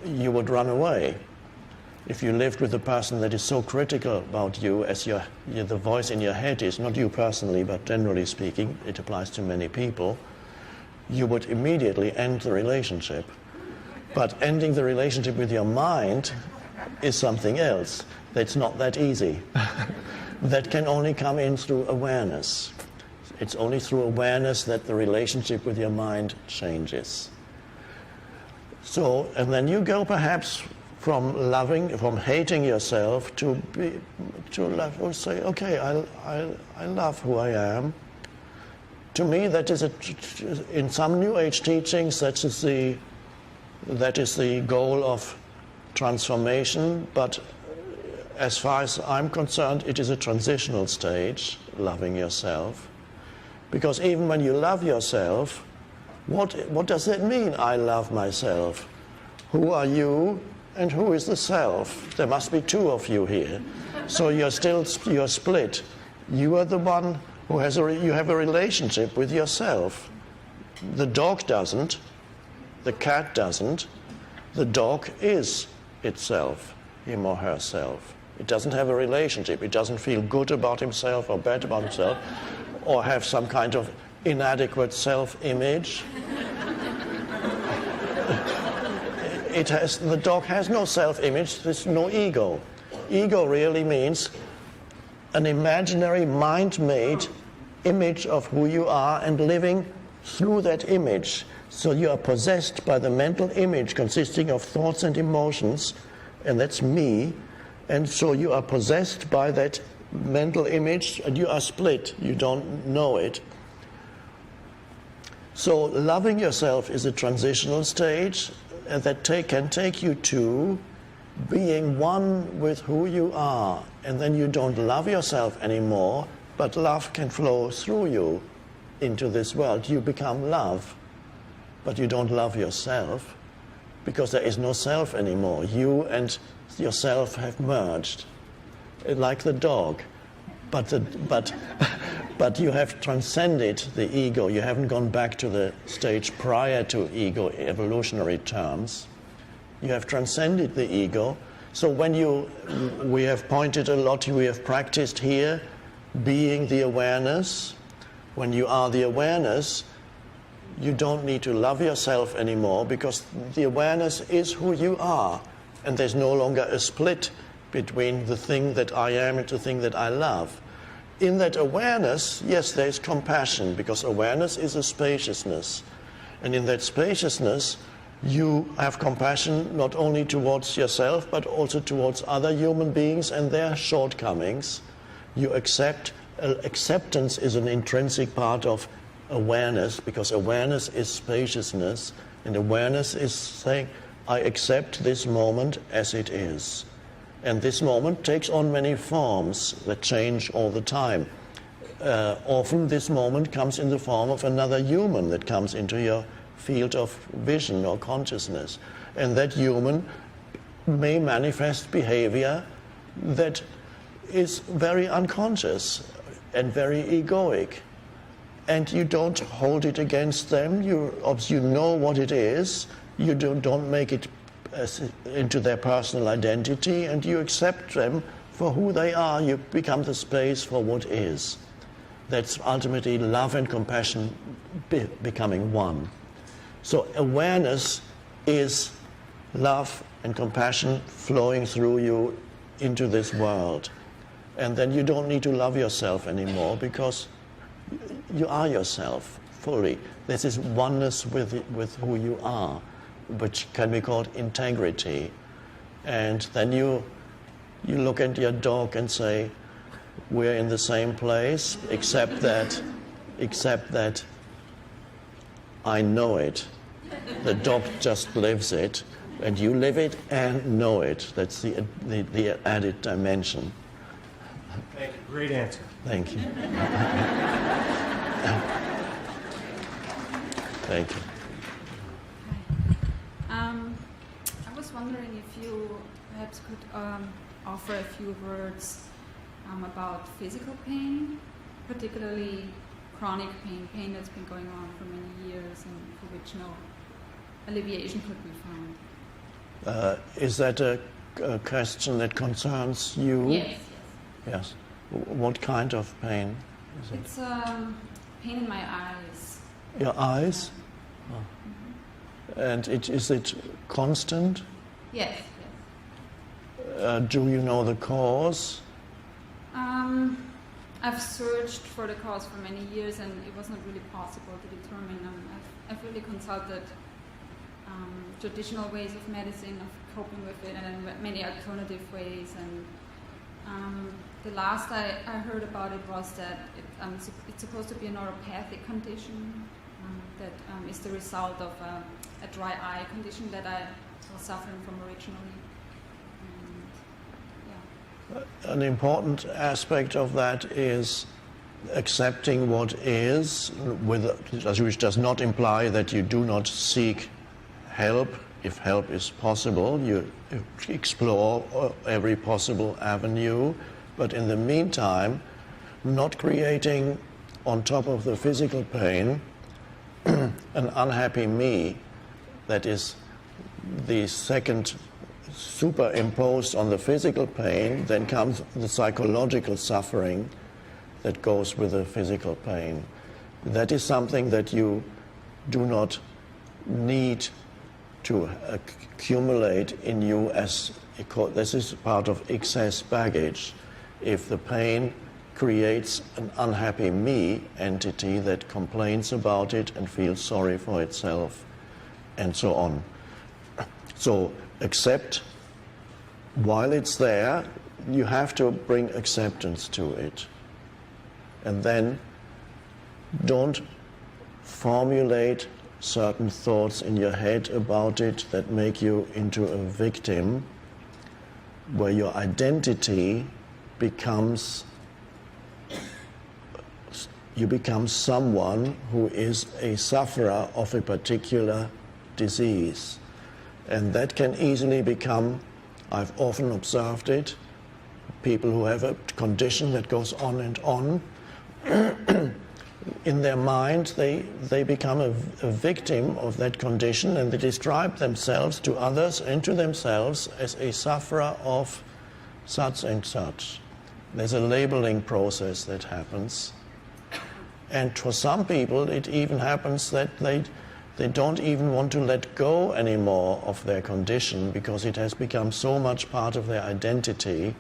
you would run away. If you lived with a person that is so critical about you as the voice in your head is, not you personally, but generally speaking, it applies to many people, you would immediately end the relationship. But ending the relationship with your mind is something else. That's not that easy. That can only come in through awareness. It's only through awareness that the relationship with your mind changes. So, and then you go perhaps from hating yourself to love, or say, okay, I love who I am. To me, that is in some New Age teachings, that is the goal of transformation. But as far as I'm concerned, it is a transitional stage, loving yourself. Because even when you love yourself, what does that mean, I love myself? Who are you and who is the self? There must be two of you here. So you're split. You are the one who you have a relationship with yourself. The dog doesn't. The cat doesn't. The dog is itself, him or herself. It doesn't have a relationship. It doesn't feel good about himself or bad about himself, or have some kind of inadequate self-image. The dog has no self-image. There's no ego. Ego really means an imaginary, mind-made image of who you are and living through that image. So you are possessed by the mental image consisting of thoughts and emotions, and that's me. And so you are possessed by that mental image, and you are split. You don't know it. So loving yourself is a transitional stage that can take you to being one with who you are. And then you don't love yourself anymore, but love can flow through you into this world. You become love, but you don't love yourself. because there is no self anymore. You and yourself have merged, like the dog. But you have transcended the ego. You haven't gone back to the stage prior to ego, evolutionary terms. You have transcended the ego. So we have pointed a lot, we have practiced here, being the awareness. When you are the awareness, you don't need to love yourself anymore, because the awareness is who you are. And there's no longer a split between the thing that I am and the thing that I love. In that awareness, yes, there's compassion, because awareness is a spaciousness. And in that spaciousness, you have compassion not only towards yourself, but also towards other human beings and their shortcomings. You accept. Acceptance is an intrinsic part of awareness, because awareness is spaciousness, and awareness is saying, I accept this moment as it is. And this moment takes on many forms that change all the time. Often this moment comes in the form of another human that comes into your field of vision or consciousness. And that human may manifest behavior that is very unconscious and very egoic. And you don't hold it against them. You know what it is. You don't make it into their personal identity, and you accept them for who they are. You become the space for what is. That's ultimately love and compassion becoming one. So awareness is love and compassion flowing through you into this world. And then you don't need to love yourself anymore, because you are yourself fully. This is oneness with who you are, which can be called integrity. And then you look at your dog and say, we're in the same place, except that I know it. The dog just lives it, and you live it and know it. That's the added dimension. Thank you. Great answer. Thank you. Thank you. I was wondering if you perhaps could offer a few words about physical pain, particularly chronic pain that's been going on for many years and for which no alleviation could be found. Is that a question that concerns you? Yes. Yes. What kind of pain is it? It's pain in my eyes. Your eyes? Oh. Mm-hmm. And is it constant? Yes. Do you know the cause? I've searched for the cause for many years, and it was not really possible to determine. I've really consulted traditional ways of medicine, of coping with it, and then many alternative ways. And the last I heard about it was that it's supposed to be a neuropathic condition that is the result of a dry eye condition that I was suffering from originally. An important aspect of that is accepting what is, which does not imply that you do not seek help. If help is possible, you explore every possible avenue, but in the meantime, not creating on top of the physical pain an unhappy me that is the second superimposed on the physical pain. Then comes the psychological suffering that goes with the physical pain. That is something that you do not need to accumulate in you as this is part of excess baggage. If the pain creates an unhappy me entity that complains about it and feels sorry for itself, and so on. So accept. While it's there, you have to bring acceptance to it. And then don't formulate certain thoughts in your head about it that make you into a victim, where your identity becomes, you become someone who is a sufferer of a particular disease. And that can easily become, I've often observed it, people who have a condition that goes on and on, in their mind they become a victim of that condition, and they describe themselves to others and to themselves as a sufferer of such and such. There's a labeling process that happens. And for some people it even happens that they don't even want to let go anymore of their condition because it has become so much part of their identity.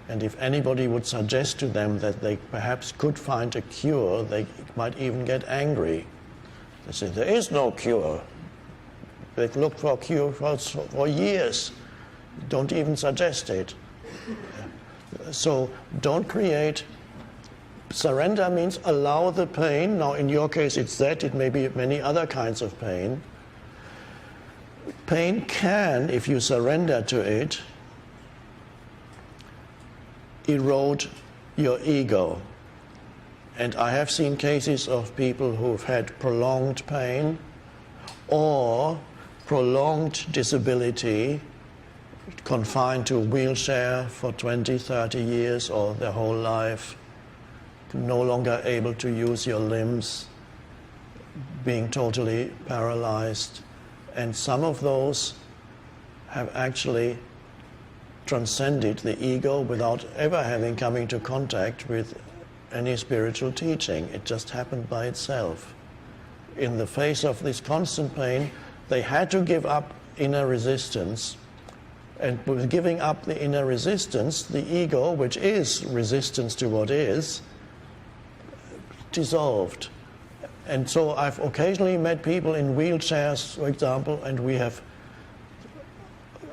And if anybody would suggest to them that they perhaps could find a cure, they might even get angry. They say, there is no cure. They've looked for a cure for years. Don't even suggest it. So don't create. Surrender means allow the pain. Now in your case it's that, it may be many other kinds of pain. Pain can, if you surrender to it, erode your ego. And I have seen cases of people who've had prolonged pain or prolonged disability, confined to a wheelchair for 20, 30 years or their whole life, no longer able to use your limbs, being totally paralyzed. And some of those have actually transcended the ego without ever having come into contact with any spiritual teaching. It just happened by itself. In the face of this constant pain, they had to give up inner resistance. And with giving up the inner resistance, the ego, which is resistance to what is, dissolved. And so I've occasionally met people in wheelchairs, for example, and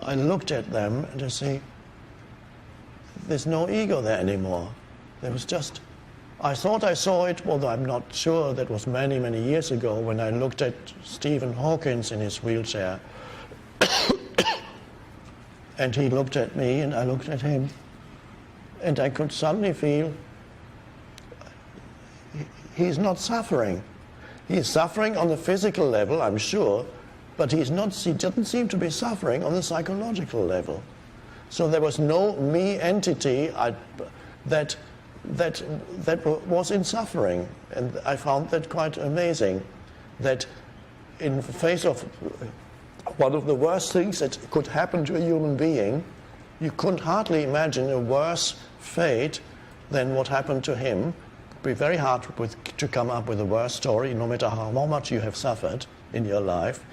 I looked at them and I say, there's no ego there anymore. There was just, I thought I saw it, although I'm not sure, that was many, many years ago when I looked at Stephen Hawkins in his wheelchair. And he looked at me and I looked at him. And I could suddenly feel he's not suffering. He's suffering on the physical level, I'm sure, but he doesn't seem to be suffering on the psychological level. So there was no me entity that was in suffering. And I found that quite amazing, that in the face of one of the worst things that could happen to a human being, you couldn't hardly imagine a worse fate than what happened to him. It would be very hard to come up with a worse story, no matter how much you have suffered in your life.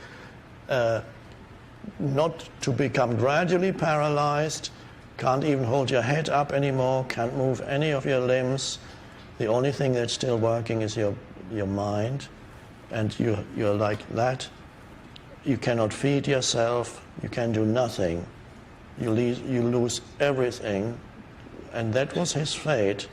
Not to become gradually paralyzed, can't even hold your head up anymore, can't move any of your limbs. The only thing that's still working is your mind, and you're like that. You cannot feed yourself, you can do nothing. You lose everything, and that was his fate.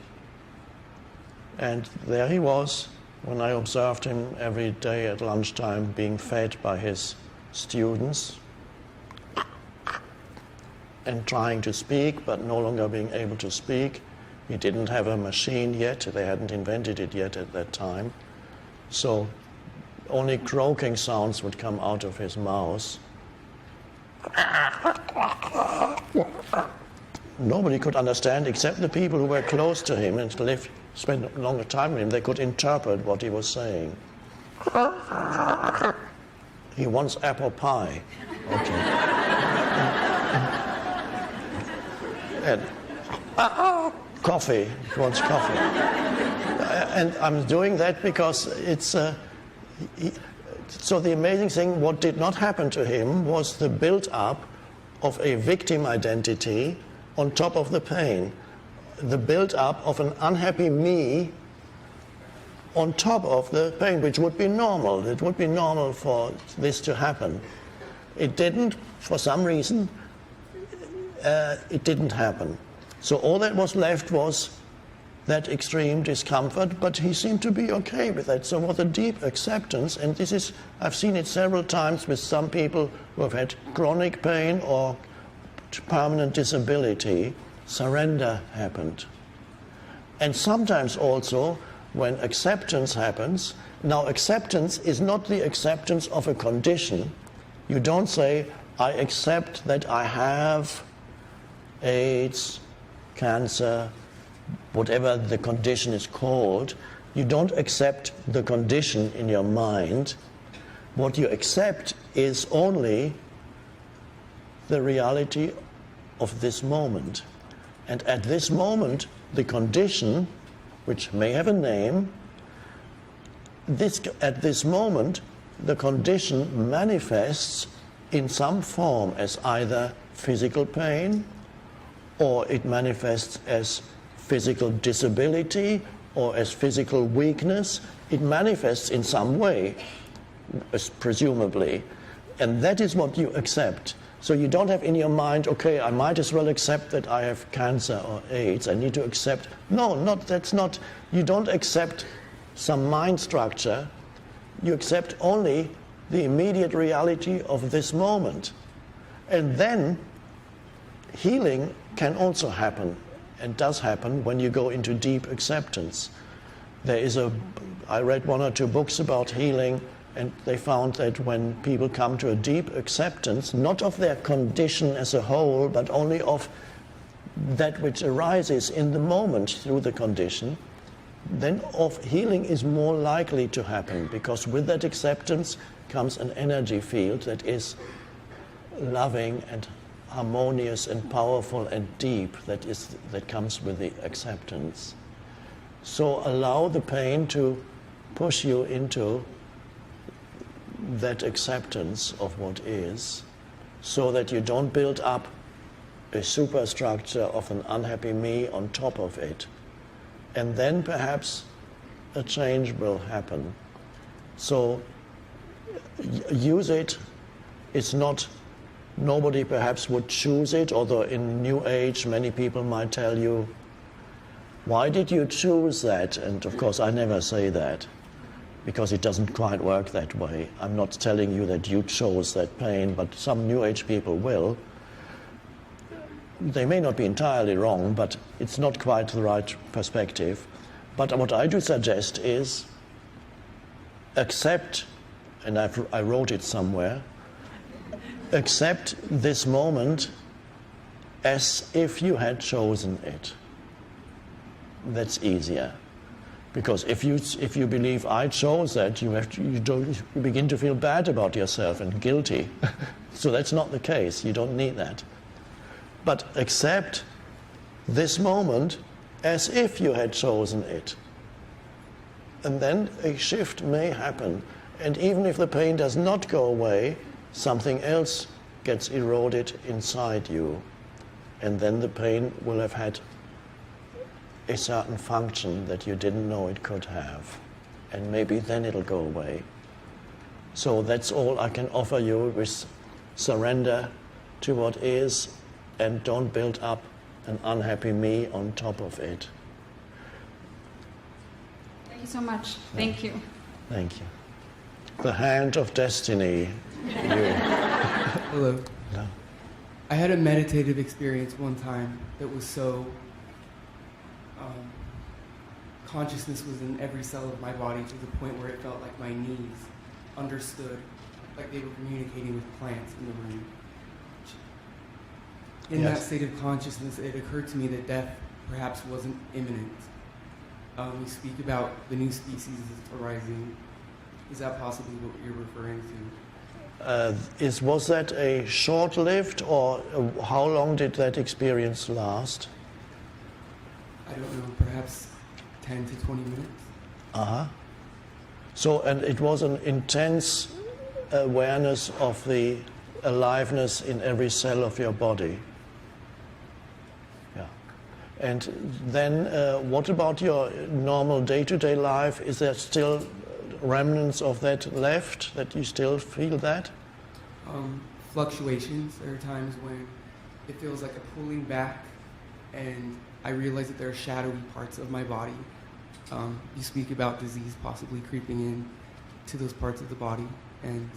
And there he was, when I observed him every day at lunchtime being fed by his students and trying to speak, but no longer being able to speak. He didn't have a machine yet, they hadn't invented it yet at that time. So only croaking sounds would come out of his mouth. Nobody could understand except the people who were close to him and spent a longer time with him. They could interpret what he was saying. He wants apple pie. Okay. And coffee. He wants coffee. And I'm doing that because it's... So the amazing thing, what did not happen to him was the build-up of a victim identity on top of the pain. The build-up of an unhappy me on top of the pain, which would be normal. It would be normal for this to happen. It didn't, for some reason, it didn't happen. So all that was left was that extreme discomfort, but he seemed to be okay with that. So with a deep acceptance, and this is, I've seen it several times with some people who have had chronic pain or permanent disability, surrender happened. And sometimes also, when acceptance happens, now acceptance is not the acceptance of a condition. You don't say, I accept that I have AIDS, cancer, whatever the condition is called. You don't accept the condition in your mind. What you accept is only the reality of this moment. And at this moment, the condition, which may have a name, at this moment, the condition manifests in some form as either physical pain, or it manifests as physical disability, or as physical weakness. It manifests in some way, presumably, and that is what you accept. So you don't have in your mind, okay, I might as well accept that I have cancer or AIDS. I need to accept. No, that's not. You don't accept some mind structure. You accept only the immediate reality of this moment. And then healing can also happen, and does happen, when you go into deep acceptance. I read 1 or 2 books about healing, and they found that when people come to a deep acceptance, not of their condition as a whole, but only of that which arises in the moment through the condition, then healing is more likely to happen, because with that acceptance comes an energy field that is loving and harmonious and powerful and deep, that comes with the acceptance. So allow the pain to push you into that acceptance of what is, so that you don't build up a superstructure of an unhappy me on top of it. And then perhaps a change will happen. So use it. It's not, nobody perhaps would choose it, although in New Age many people might tell you, why did you choose that? And of course I never say that, because it doesn't quite work that way. I'm not telling you that you chose that pain, but some New Age people will. They may not be entirely wrong, but it's not quite the right perspective. But what I do suggest is accept, and I wrote it somewhere, accept this moment as if you had chosen it. That's easier. Because if you believe I chose that, you begin to feel bad about yourself and guilty. So that's not the case. You don't need that. But accept this moment as if you had chosen it. And then a shift may happen. And even if the pain does not go away, something else gets eroded inside you. And then the pain will have had a certain function that you didn't know it could have. And maybe then it'll go away. So that's all I can offer you, with surrender to what is, and don't build up an unhappy me on top of it. Thank you so much. Thank you. Thank you. The hand of destiny. You. Hello. No. I had a meditative experience one time that was so... consciousness was in every cell of my body, to the point where it felt like my knees understood, like they were communicating with plants in the room. In that state of consciousness, it occurred to me that death perhaps wasn't imminent. We speak about the new species arising. Is that possibly what you're referring to? Was that a short-lived, or how long did that experience last? I don't know, perhaps 10 to 20 minutes. Uh-huh. So, and it was an intense awareness of the aliveness in every cell of your body. Yeah. And then what about your normal day-to-day life? Is there still remnants of that left, that you still feel that? Fluctuations. There are times when it feels like a pulling back, and I realize that there are shadowy parts of my body. You speak about disease possibly creeping in to those parts of the body, and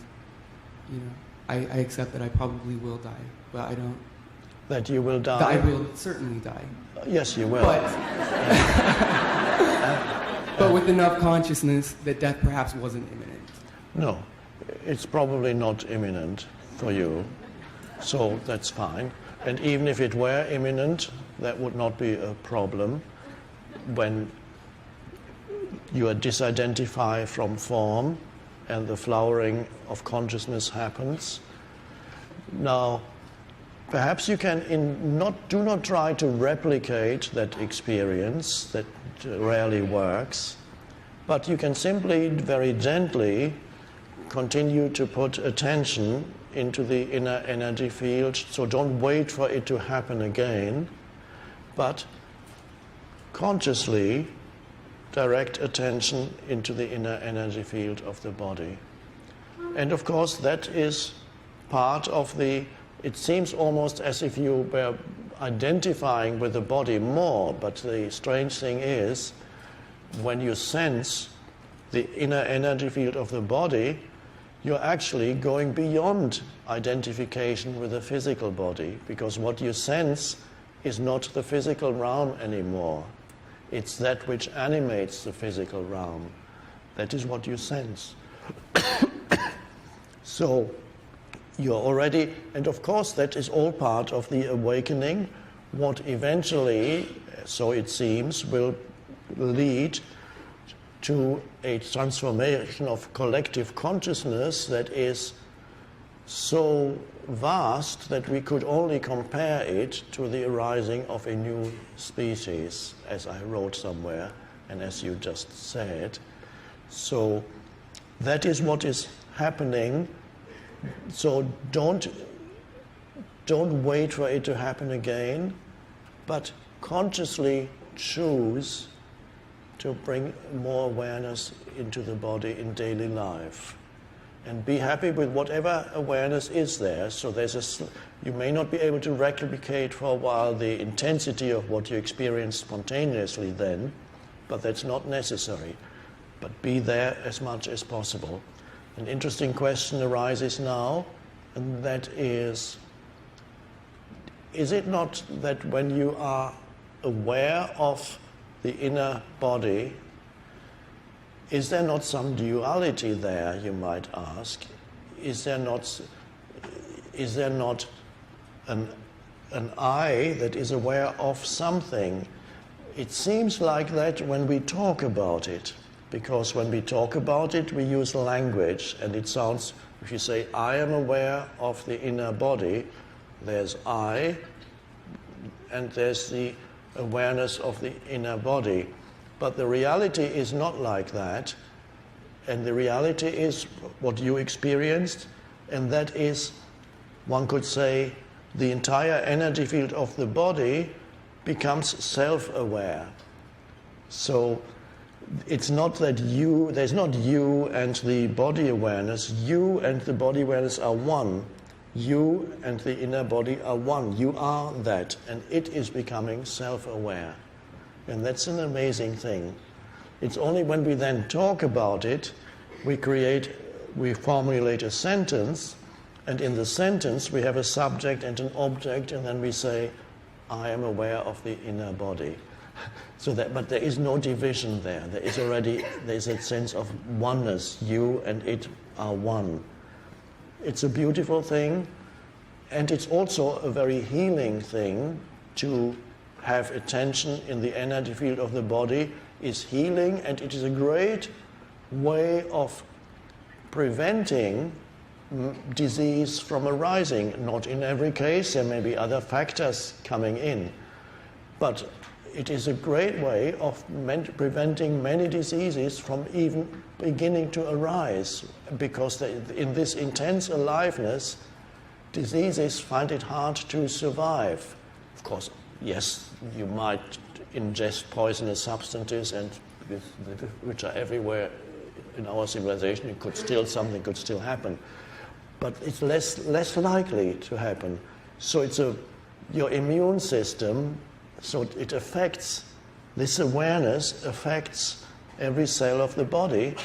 I accept that I probably will die, but I don't. That you will die? I will certainly die. Yes, you will. But with enough consciousness that death perhaps wasn't imminent. No, it's probably not imminent for you. So that's fine. And even if it were imminent, that would not be a problem when you are disidentify from form and the flowering of consciousness happens. Now, perhaps you can do not try to replicate that experience that rarely works, but you can simply, very gently, continue to put attention into the inner energy field. So don't wait for it to happen again, but consciously direct attention into the inner energy field of the body. And of course, that is part of the, it seems almost as if you were identifying with the body more, but the strange thing is, when you sense the inner energy field of the body, you're actually going beyond identification with the physical body, because what you sense is not the physical realm anymore. It's that which animates the physical realm. That is what you sense. So you're already, and of course that is all part of the awakening, what eventually, so it seems, will lead to a transformation of collective consciousness that is so vast that we could only compare it to the arising of a new species, as I wrote somewhere, and as you just said. So that is what is happening. So don't wait for it to happen again, but consciously choose to bring more awareness into the body in daily life. And be happy with whatever awareness is there. So you may not be able to replicate for a while the intensity of what you experience spontaneously then, but that's not necessary. But be there as much as possible. An interesting question arises now, and that is it not that when you are aware of the inner body, is there not some duality there, you might ask? Is there not an I that is aware of something? It seems like that when we talk about it, because when we talk about it, we use language, and it sounds, if you say, I am aware of the inner body, there's I, and there's the awareness of the inner body. But the reality is not like that, and the reality is what you experienced, and that is, one could say, the entire energy field of the body becomes self-aware. So it's not that there's not you and the body awareness. You and the body awareness are one. You and the inner body are one. You are that, and it is becoming self-aware. And that's an amazing thing. It's only when we then talk about it, we formulate a sentence, and in the sentence we have a subject and an object, and then we say, I am aware of the inner body. But there is no division there. There's a sense of oneness. You and it are one. It's a beautiful thing, and it's also a very healing thing. To have attention in the energy field of the body is healing, and it is a great way of preventing disease from arising. Not in every case, there may be other factors coming in, but it is a great way of preventing many diseases from even beginning to arise, because in this intense aliveness, diseases find it hard to survive. Of course, yes, you might ingest poisonous substances, and which are everywhere in our civilization. Something could still happen, but it's less likely to happen. So your immune system. So it affects, this awareness affects every cell of the body,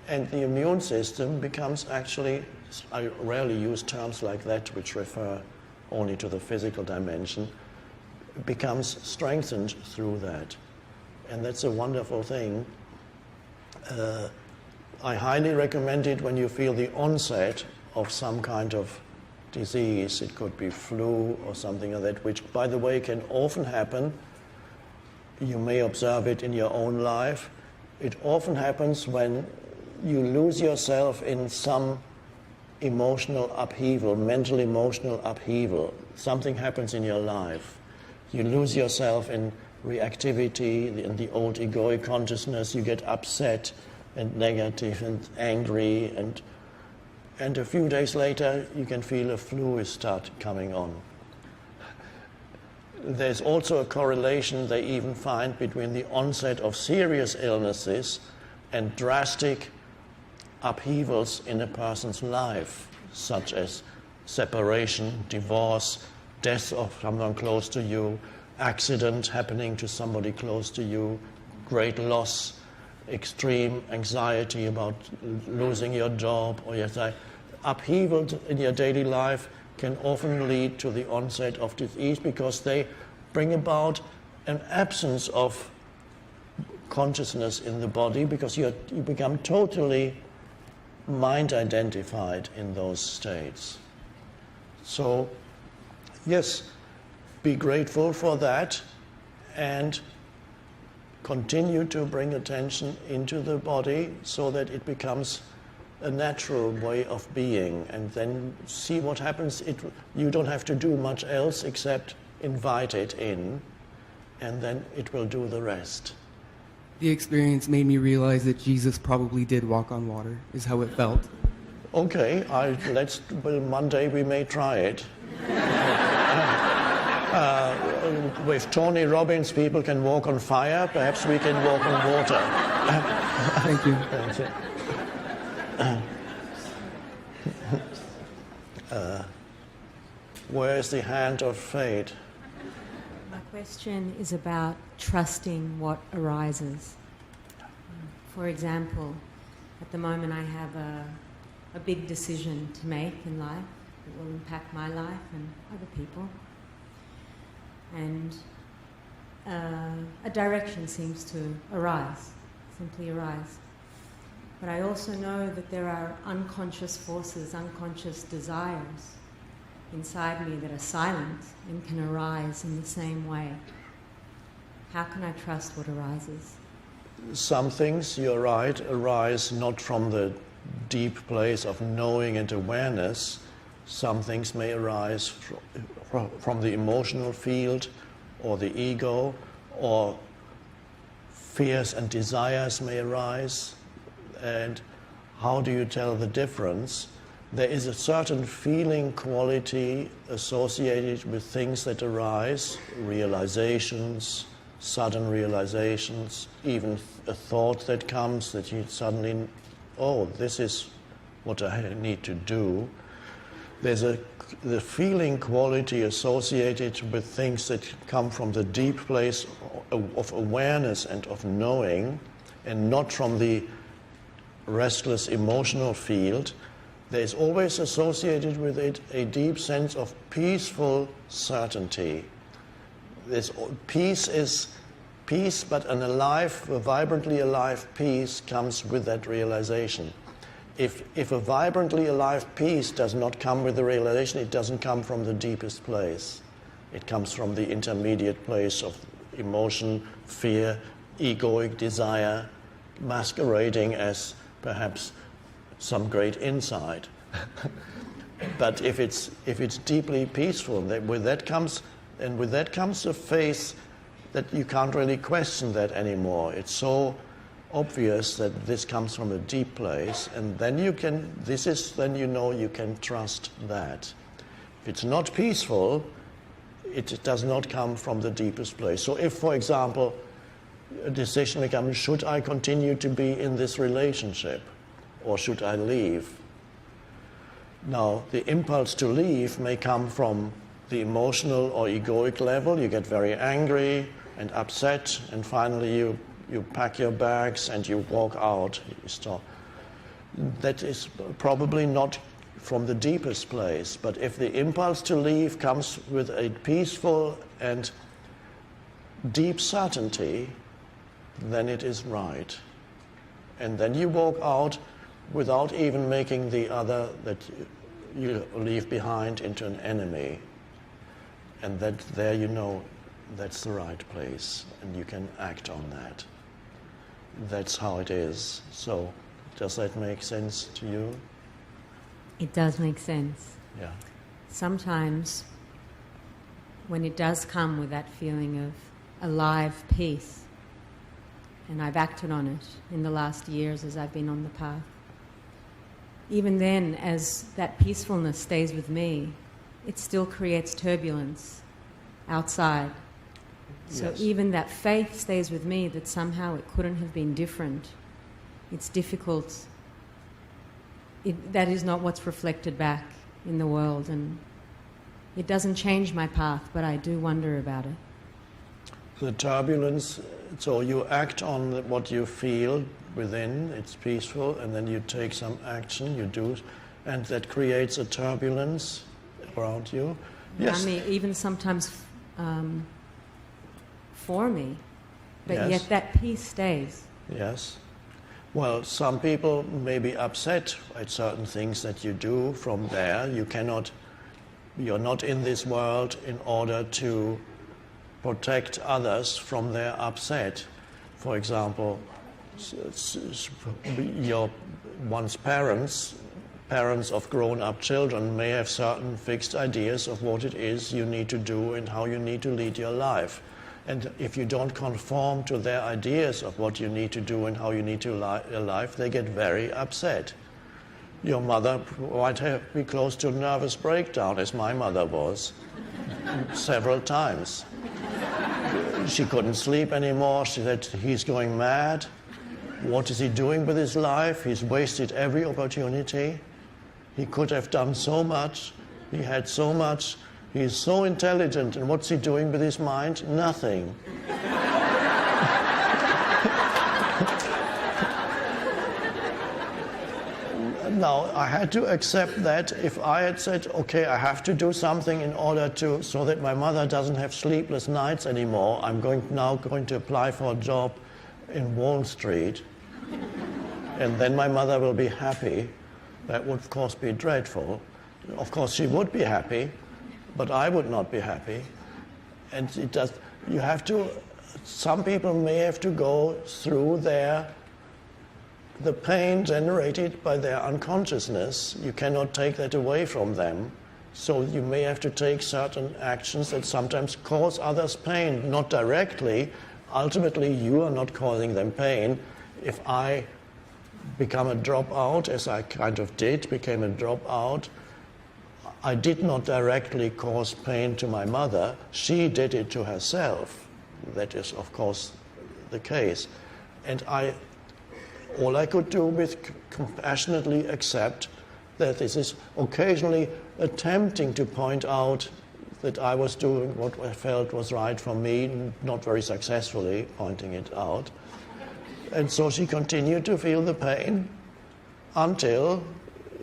and the immune system becomes actually, I rarely use terms like that which refer only to the physical dimension, becomes strengthened through that. And that's a wonderful thing. I highly recommend it when you feel the onset of some kind of disease. It could be flu or something like that, which, by the way, can often happen. You may observe it in your own life. It often happens when you lose yourself in some emotional upheaval, mental emotional upheaval. Something happens in your life. You lose yourself in reactivity, in the old egoic consciousness. You get upset and negative and angry, and a few days later you can feel a flu is start coming on. There's also a correlation they even find between the onset of serious illnesses and drastic upheavals in a person's life, such as separation, divorce, death of someone close to you, accident happening to somebody close to you, great loss, extreme anxiety about losing your job or your upheaval in your daily life can often lead to the onset of disease because they bring about an absence of consciousness in the body because you become totally mind identified in those states. So, yes, be grateful for that and continue to bring attention into the body so that it becomes a natural way of being, and then see what happens. You don't have to do much else except invite it in, and then it will do the rest. The experience made me realize that Jesus probably did walk on water, is how it felt. Okay, Monday we may try it. With Tony Robbins, people can walk on fire. Perhaps we can walk on water. Thank you. Where is the hand of fate? My question is about trusting what arises. For example, at the moment I have a big decision to make in life that will impact my life and other people. And a direction seems to arise, simply arise. But I also know that there are unconscious forces, unconscious desires inside me that are silent and can arise in the same way. How can I trust what arises? Some things, you're right, arise not from the deep place of knowing and awareness. Some things may arise from the emotional field or the ego, or fears and desires may arise. And how do you tell the difference? There is a certain feeling quality associated with things that arise, realizations, sudden realizations, even a thought that comes that you suddenly, oh, this is what I need to do. There's the feeling quality associated with things that come from the deep place of awareness and of knowing, and not from the restless emotional field. There is always associated with it a deep sense of peaceful certainty. Peace is peace, but a vibrantly alive peace comes with that realization. If a vibrantly alive peace does not come with the realization, it doesn't come from the deepest place. It comes from the intermediate place of emotion, fear, egoic desire, masquerading as perhaps some great insight. But if it's deeply peaceful, with that comes a faith that you can't really question that anymore. It's so obvious that this comes from a deep place, and then you know you can trust that. If it's not peaceful, it does not come from the deepest place. So if, for example, a decision becomes, should I continue to be in this relationship or should I leave? Now, the impulse to leave may come from the emotional or egoic level. You get very angry and upset, and finally you pack your bags and you walk out. That is probably not from the deepest place, but if the impulse to leave comes with a peaceful and deep certainty, then it is right. And then you walk out without even making the other you leave behind into an enemy. And that there you know that's the right place, and you can act on that. That's how it is. So, does that make sense to you? It does make sense. Yeah. Sometimes, when it does come with that feeling of alive peace, and I've acted on it in the last years as I've been on the path, even then, as that peacefulness stays with me, it still creates turbulence outside. So Yes. even that faith stays with me that somehow it couldn't have been different. It's difficult. That is not what's reflected back in the world, and it doesn't change my path, but I do wonder about it. The turbulence, so you act on what you feel within, it's peaceful, and then you take some action, you do, and that creates a turbulence around you. Yes. I mean, even sometimes for me, but Yes. yet that peace stays. Yes. Well, some people may be upset at certain things that you do from there. You're not in this world in order to protect others from their upset. For example, one's parents of grown-up children may have certain fixed ideas of what it is you need to do and how you need to lead your life. And if you don't conform to their ideas of what you need to do and how you need to live your life, they get very upset. Your mother might be close to a nervous breakdown, as my mother was, several times. She couldn't sleep anymore. She said, he's going mad. What is he doing with his life? He's wasted every opportunity. He could have done so much. He had so much. He's so intelligent, and what's he doing with his mind? Nothing. Now, I had to accept that. If I had said, okay, I have to do something in order to, so that my mother doesn't have sleepless nights anymore, I'm now going to apply for a job in Wall Street, and then my mother will be happy. That would, of course, be dreadful. Of course, she would be happy, but I would not be happy. And you have to, some people may have to go through the pain generated by their unconsciousness. You cannot take that away from them. So you may have to take certain actions that sometimes cause others pain, not directly. Ultimately, you are not causing them pain. If I become a dropout, as I kind of became a dropout, I did not directly cause pain to my mother. She did it to herself. That is, of course, the case. And all I could do was compassionately accept that this is occasionally attempting to point out that I was doing what I felt was right for me, not very successfully pointing it out. And so she continued to feel the pain until,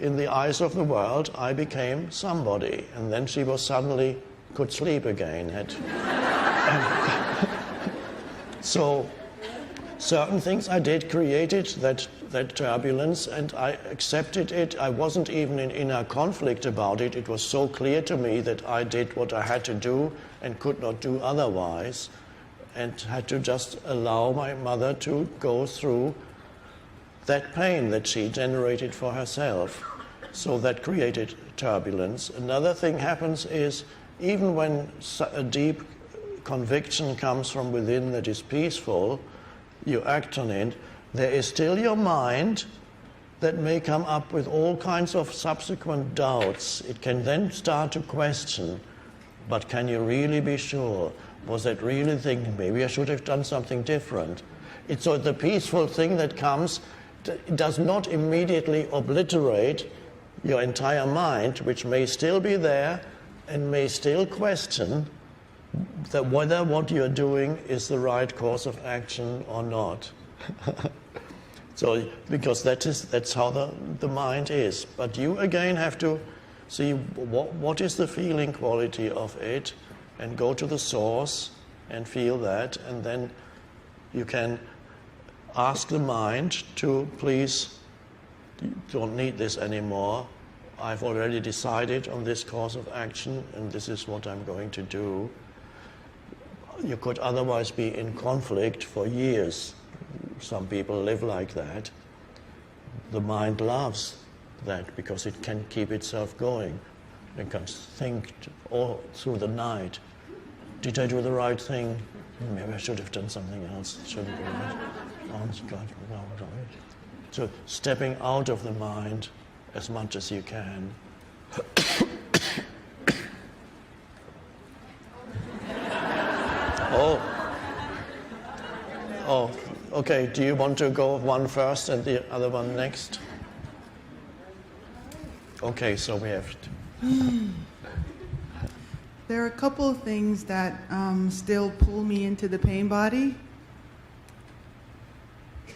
in the eyes of the world, I became somebody. And then she was suddenly could sleep again. So certain things I did created that turbulence, and I accepted it. I wasn't even in inner conflict about it. It was so clear to me that I did what I had to do and could not do otherwise, and had to just allow my mother to go through that pain that she generated for herself. So that created turbulence. Another thing happens is, even when a deep conviction comes from within that is peaceful, you act on it, there is still your mind that may come up with all kinds of subsequent doubts. It can then start to question, but can you really be sure? Was that really the thing? Maybe I should have done something different. It's so the peaceful thing that comes does not immediately obliterate your entire mind, which may still be there and may still question that whether what you're doing is the right course of action or not. So, because that's how the mind is. But you again have to see what is the feeling quality of it, and go to the source and feel that, and then you can ask the mind to, please, you don't need this anymore. I've already decided on this course of action, and this is what I'm going to do. You could otherwise be in conflict for years. Some people live like that. The mind loves that because it can keep itself going. It can think all through the night. Did I do the right thing? Maybe I should have done something else. Shouldn't do that. Oh, God, no, sorry. So stepping out of the mind as much as you can. Oh, okay. Do you want to go one first and the other one next? Okay, so we have There are a couple of things that still pull me into the pain body,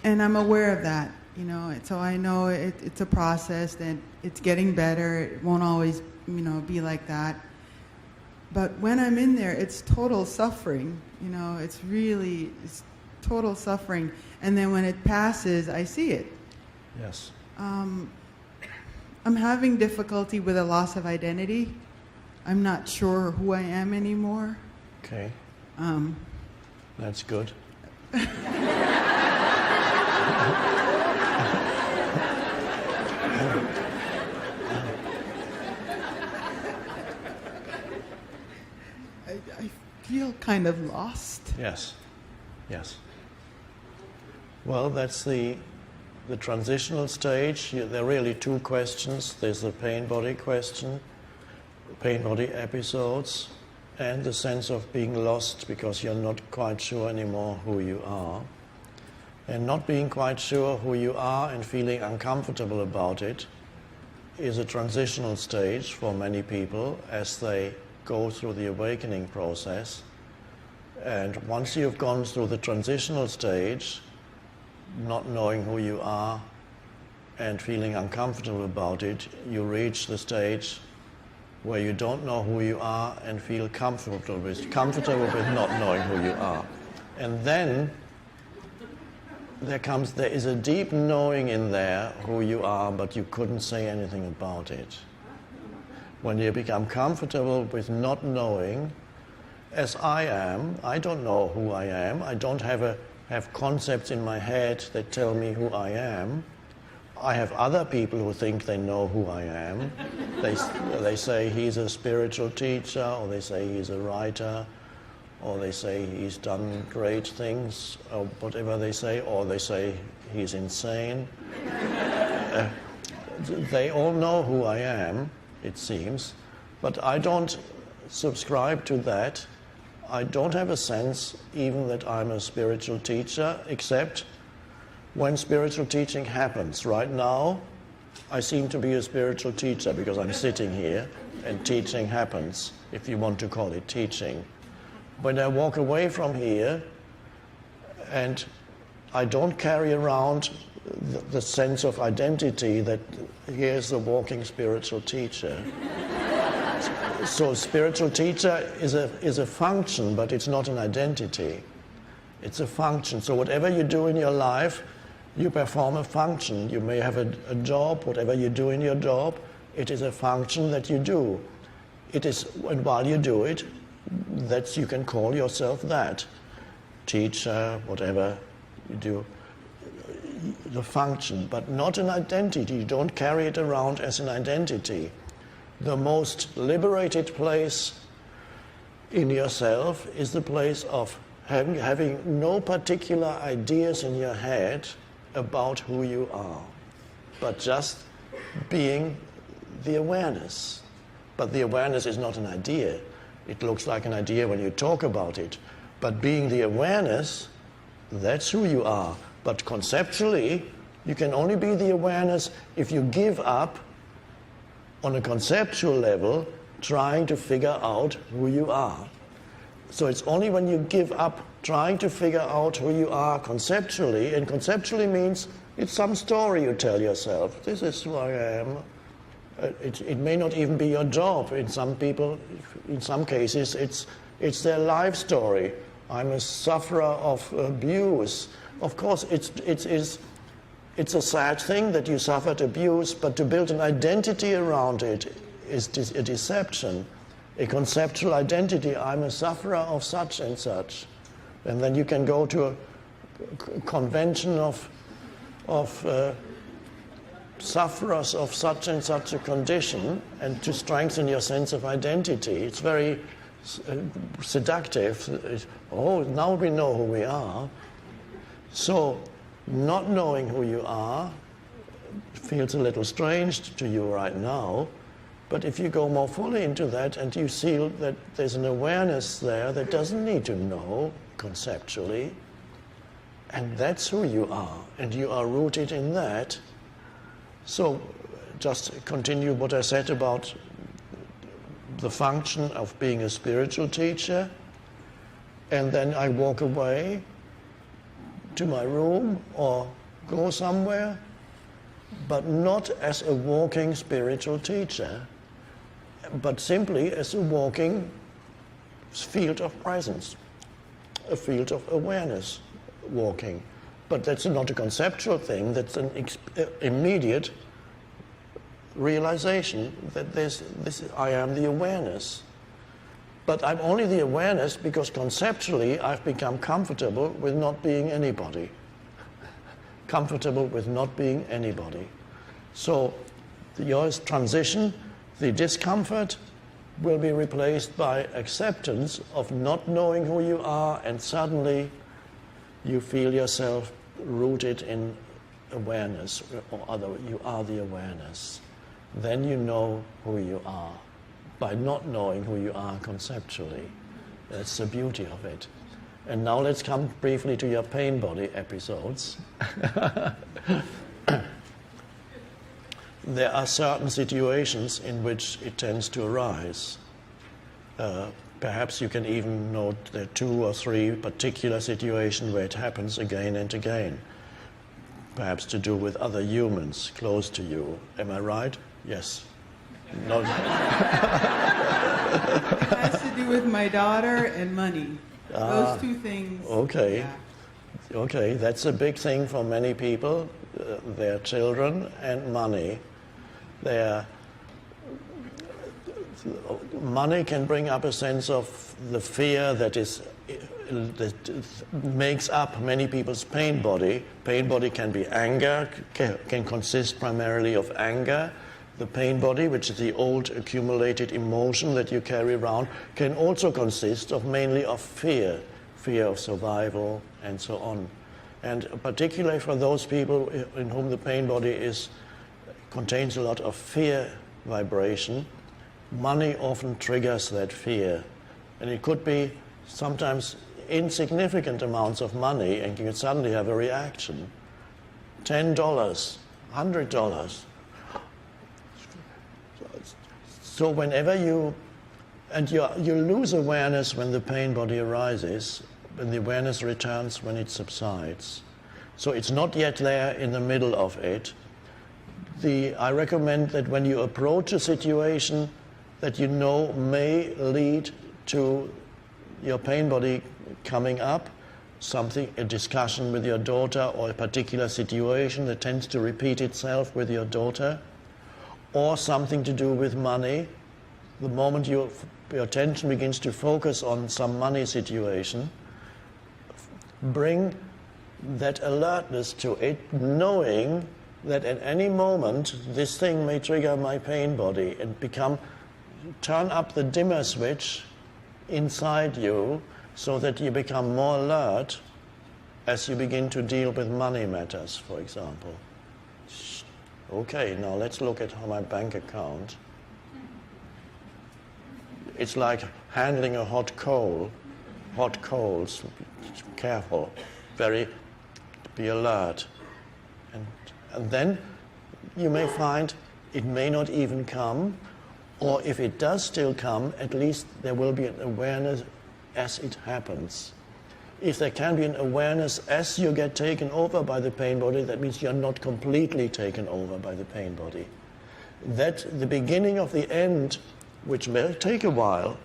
and I'm aware of that, you know. So I know it's a process, that it's getting better. It won't always, you know, be like that. But when I'm in there, it's total suffering, you know. It's total suffering, and then when it passes, I see it. yes. I'm having difficulty with a loss of identity. I'm not sure who I am anymore. Okay. That's good. I feel kind of lost. Yes. Yes. Well, that's the transitional stage. There are really two questions. There's the pain body question, pain body episodes, and the sense of being lost because you're not quite sure anymore who you are. And not being quite sure who you are and feeling uncomfortable about it is a transitional stage for many people as they go through the awakening process. And once you've gone through the transitional stage, not knowing who you are and feeling uncomfortable about it, you reach the stage where you don't know who you are and feel comfortable with not knowing who you are. And then there is a deep knowing in there who you are, but you couldn't say anything about it. When you become comfortable with not knowing, as I am, I don't know who I am. I don't have concepts in my head that tell me who I am. I have other people who think they know who I am. They say he's a spiritual teacher, or they say he's a writer, or they say he's done great things, or whatever they say, or they say he's insane. They all know who I am, it seems, but I don't subscribe to that. I don't have a sense even that I'm a spiritual teacher, except when spiritual teaching happens. Right now, I seem to be a spiritual teacher because I'm sitting here and teaching happens, if you want to call it teaching. When I walk away from here and I don't carry around the sense of identity that here's the walking spiritual teacher. So spiritual teacher is a function, but it's not an identity. It's a function. So whatever you do in your life, you perform a function. You may have a job, whatever you do in your job, it is a function that you do. It is, and while you do it, you can call yourself that. Teacher, whatever you do, the function, but not an identity. You don't carry it around as an identity. The most liberated place in yourself is the place of having no particular ideas in your head about who you are, but just being the awareness. But the awareness is not an idea. It looks like an idea when you talk about it. But being the awareness, that's who you are. But conceptually, you can only be the awareness if you give up on a conceptual level trying to figure out who you are. So it's only when you give up trying to figure out who you are conceptually, and conceptually means it's some story you tell yourself. This is who I am. It may not even be your job. In some people, in some cases, it's their life story. I'm a sufferer of abuse. Of course, it is it's a sad thing that you suffered abuse, but to build an identity around it is a deception. A conceptual identity, I'm a sufferer of such and such. And then you can go to a convention of sufferers of such and such a condition, and to strengthen your sense of identity. It's very seductive. Oh, now we know who we are. So, not knowing who you are feels a little strange to you right now, but if you go more fully into that and you see that there's an awareness there that doesn't need to know conceptually, and that's who you are, and you are rooted in that. So, just continue what I said about the function of being a spiritual teacher, and then I walk away to my room or go somewhere, but not as a walking spiritual teacher, but simply as a walking field of presence, a field of awareness walking. But that's not a conceptual thing, that's an immediate realization that I am the awareness. But I'm only the awareness because conceptually I've become comfortable with not being anybody. Comfortable with not being anybody. So your transition, the discomfort will be replaced by acceptance of not knowing who you are, and suddenly you feel yourself rooted in awareness, or you are the awareness. Then you know who you are, by not knowing who you are conceptually. That's the beauty of it. And now let's come briefly to your pain body episodes. There are certain situations in which it tends to arise. Perhaps you can even note there are 2 or 3 particular situations where it happens again and again. Perhaps to do with other humans close to you. Am I right? Yes. No. It has to do with my daughter and money. Those 2 things. Okay. Yeah. Okay, that's a big thing for many people. Their children and money. Money can bring up a sense of the fear that makes up many people's pain body. Pain body can be anger, can consist primarily of anger. The pain body, which is the old accumulated emotion that you carry around, can also consist of mainly of fear of survival and so on. And particularly for those people in whom the pain body contains a lot of fear vibration, money often triggers that fear. And it could be sometimes insignificant amounts of money, and you can suddenly have a reaction. $10, $100. So whenever you lose awareness when the pain body arises, and the awareness returns when it subsides. So it's not yet there in the middle of it. I recommend that when you approach a situation that you know may lead to your pain body coming up, a discussion with your daughter, or a particular situation that tends to repeat itself with your daughter, or something to do with money, the moment your attention begins to focus on some money situation, bring that alertness to it, knowing that at any moment this thing may trigger my pain body, and turn up the dimmer switch inside you so that you become more alert as you begin to deal with money matters, for example. Okay, now let's look at my bank account. It's like handling a hot coal. Hot coals, careful, be alert. And then you may find it may not even come, or if it does still come, at least there will be an awareness as it happens. If there can be an awareness as you get taken over by the pain body, that means you're not completely taken over by the pain body. That's the beginning of the end, which may take a while,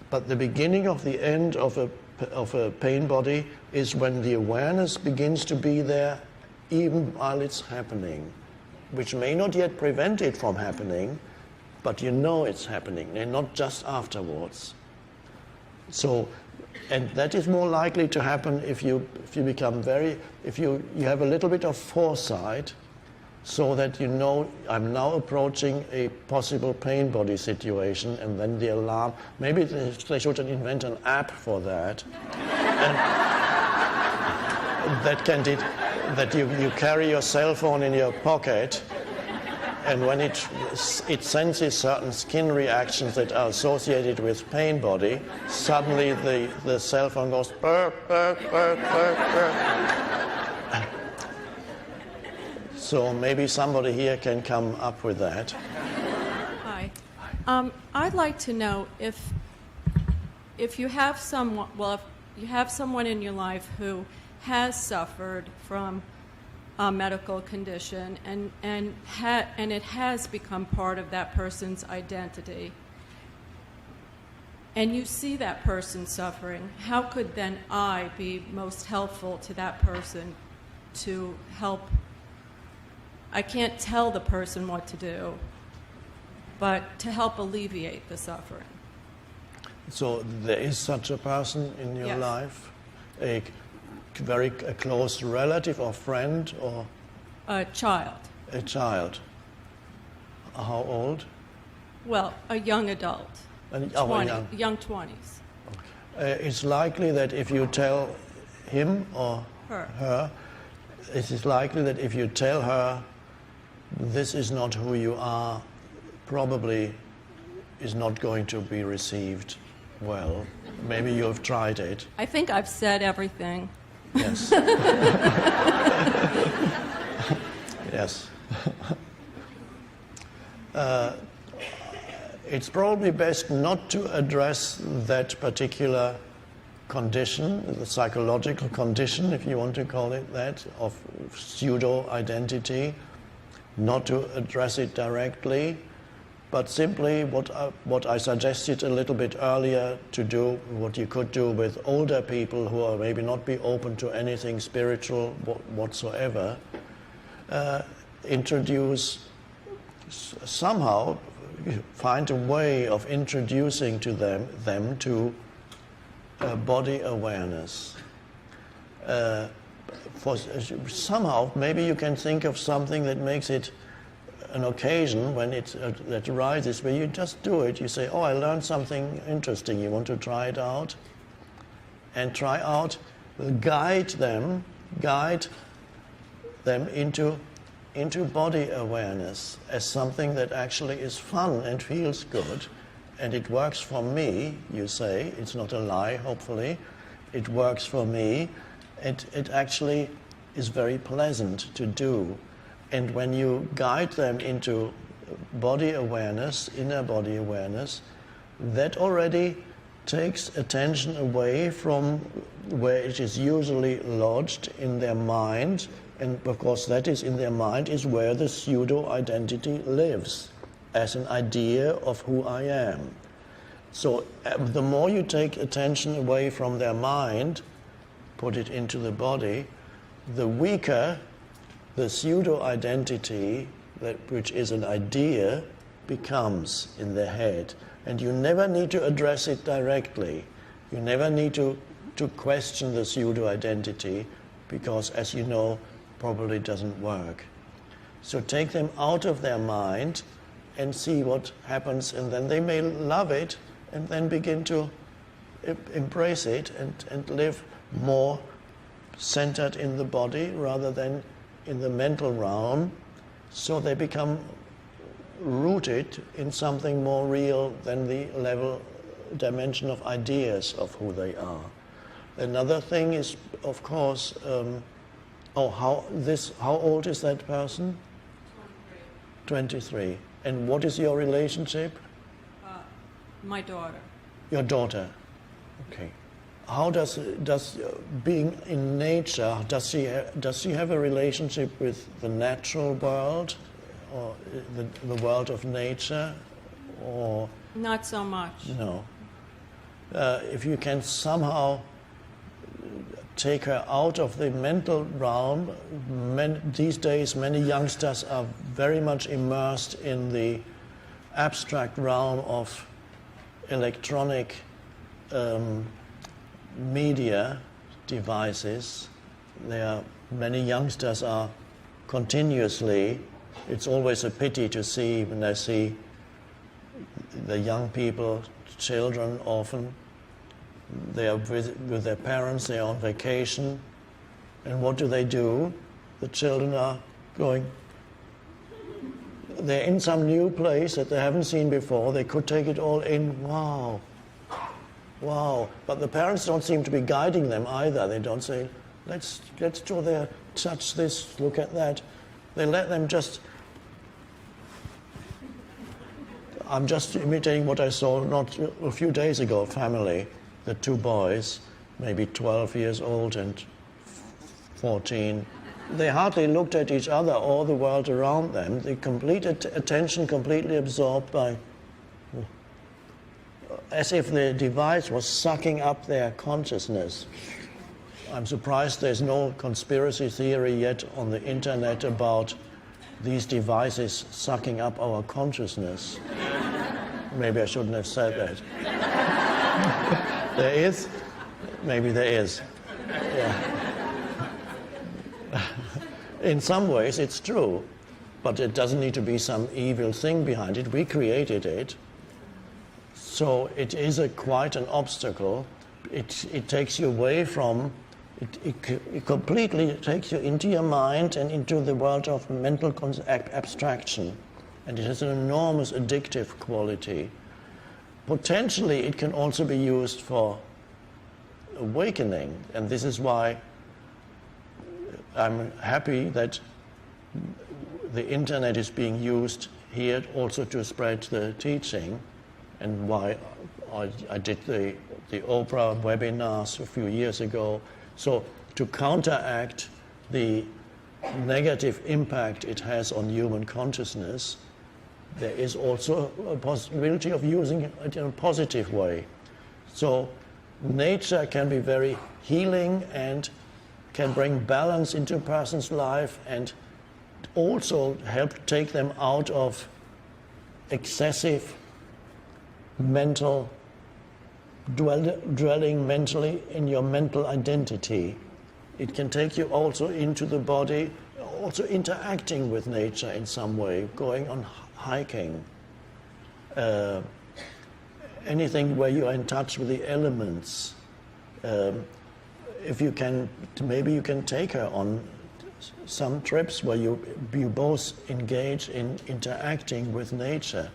but the beginning of the end of a pain body is when the awareness begins to be there even while it's happening, which may not yet prevent it from happening, but you know it's happening, and not just afterwards. So, and that is more likely to happen if you become if you have a little bit of foresight, so that you know, I'm now approaching a possible pain body situation, and then the alarm, maybe they should invent an app for that. That you carry your cell phone in your pocket, and when it senses certain skin reactions that are associated with pain body, suddenly the cell phone goes burp, burp, burp, burp, burp. So maybe somebody here can come up with that. Hi. I'd like to know if you have someone, if you have someone in your life who has suffered from a medical condition and it has become part of that person's identity, and you see that person suffering, how could then I be most helpful to that person to help? I can't tell the person what to do, but to help alleviate the suffering. So there is such a person in your Yes. life, a close relative or friend or A child. a child. How old? Well, a young adult. Young 20s. It's likely that if you tell him or her, it is likely that if you tell her this is not who you are, probably is not going to be received well. Maybe you have tried it. I think I've said everything. Yes. Yes. It's probably best not to address that particular condition, the psychological condition, if you want to call it that, of pseudo-identity, not to address it directly, but simply what I suggested a little bit earlier to do, what you could do with older people who are maybe not be open to anything spiritual whatsoever, somehow find a way of introducing to them to body awareness. Somehow, maybe you can think of something that makes it an occasion when that arises, where you just do it. You say, oh, I learned something interesting. You want to try it out? And try out, guide them into body awareness as something that actually is fun and feels good. And it works for me, you say. It's not a lie, hopefully. It works for me. It actually is very pleasant to do. And when you guide them into body awareness, inner body awareness, that already takes attention away from where it is usually lodged in their mind. And of course, that is in their mind is where the pseudo-identity lives, as an idea of who I am. So the more you take attention away from their mind, put it into the body, the weaker the pseudo-identity, which is an idea, becomes in their head. And you never need to address it directly. You never need to question the pseudo-identity, because, as you know, probably doesn't work. So take them out of their mind and see what happens, and then they may love it and then begin to embrace it and live more centered in the body rather than in the mental realm, so they become rooted in something more real than the dimension of ideas of who they are. Another thing is, of course, how old is that person? 23. And what is your relationship? My daughter. Your daughter. Okay. How does being in nature, does she have a relationship with the natural world, or the world of nature, or Not so much. no? If you can somehow take her out of the mental realm. These days, many youngsters are very much immersed in the abstract realm of electronic media devices. Many youngsters are continuously, it's always a pity to see when I see the young people, children often, they are with their parents, they are on vacation, and what do? The children are going, they're in some new place that they haven't seen before, they could take it all in, wow, but the parents don't seem to be guiding them either. They don't say, let's do there, touch this, look at that. They let them just, I'm just imitating what I saw not a few days ago, a family, the two boys, maybe 12 years old and 14. They hardly looked at each other or the world around them. The complete attention completely absorbed by, as if the device was sucking up their consciousness. I'm surprised there's no conspiracy theory yet on the internet about these devices sucking up our consciousness. Maybe I shouldn't have said that. There is? Maybe there is. Yeah. In some ways it's true, but it doesn't need to be some evil thing behind it. We created it. So it is quite an obstacle. It takes you away from, it completely takes you into your mind and into the world of mental abstraction. And it has an enormous addictive quality. Potentially it can also be used for awakening. And this is why I'm happy that the internet is being used here also to spread the teaching, and why I did the Oprah webinars a few years ago. So to counteract the negative impact it has on human consciousness, there is also a possibility of using it in a positive way. So nature can be very healing and can bring balance into a person's life and also help take them out of excessive mental dwelling mentally in your mental identity. It can take you also into the body, also interacting with nature in some way, going on hiking, anything where you are in touch with the elements. If you can, maybe you can take her on some trips where you both engage in interacting with nature,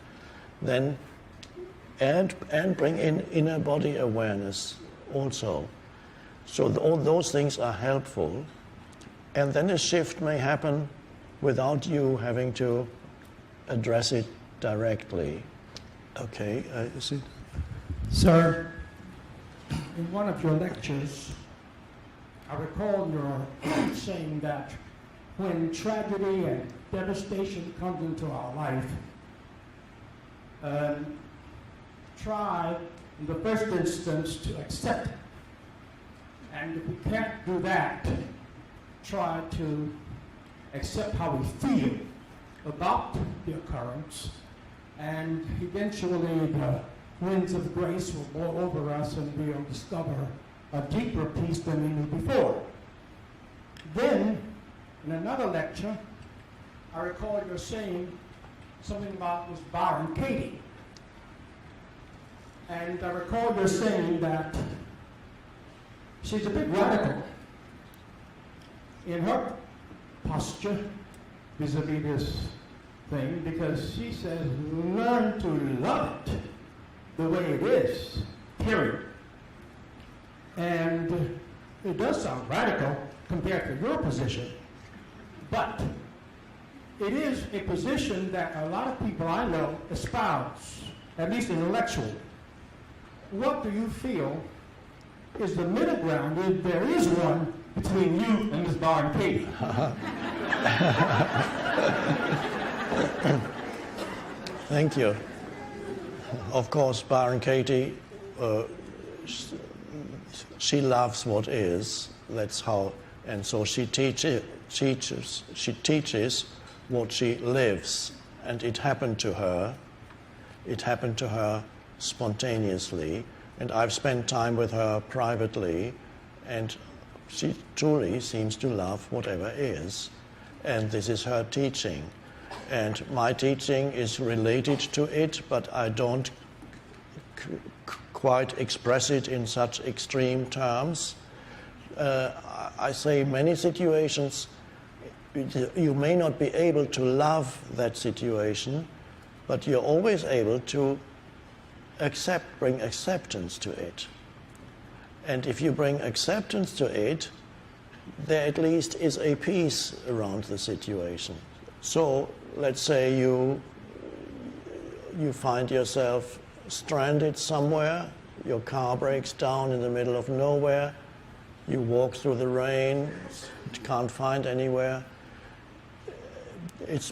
then and bring in inner body awareness also. So all those things are helpful, and then a shift may happen without you having to address it directly. Okay, is it? Sir, in one of your lectures, I recall your saying that when tragedy and devastation comes into our life, try in the first instance to accept it. And if we can't do that, try to accept how we feel about the occurrence, and eventually the winds of grace will blow over us and we'll discover a deeper peace than we knew before. Then, in another lecture, I recall you saying something about Miss Byron Katie. And I recall you saying that she's a bit radical in her posture vis-a-vis this thing, because she says, learn to love it the way it is, period. And it does sound radical compared to your position, but it is a position that a lot of people I know espouse, at least intellectually. What do you feel is the middle ground, if there is one, between you and Ms. Byron Katie? Thank you. Of course, Byron Katie she loves what is. That's how, and so she teaches what she lives, and it happened to her. It happened to her spontaneously, and I've spent time with her privately, and she truly seems to love whatever is, and this is her teaching. And my teaching is related to it, but I don't quite express it in such extreme terms. I say many situations, you may not be able to love that situation, but you're always able to bring acceptance to it. And if you bring acceptance to it, there at least is a peace around the situation. So let's say you find yourself stranded somewhere, your car breaks down in the middle of nowhere, you walk through the rain, can't find anywhere.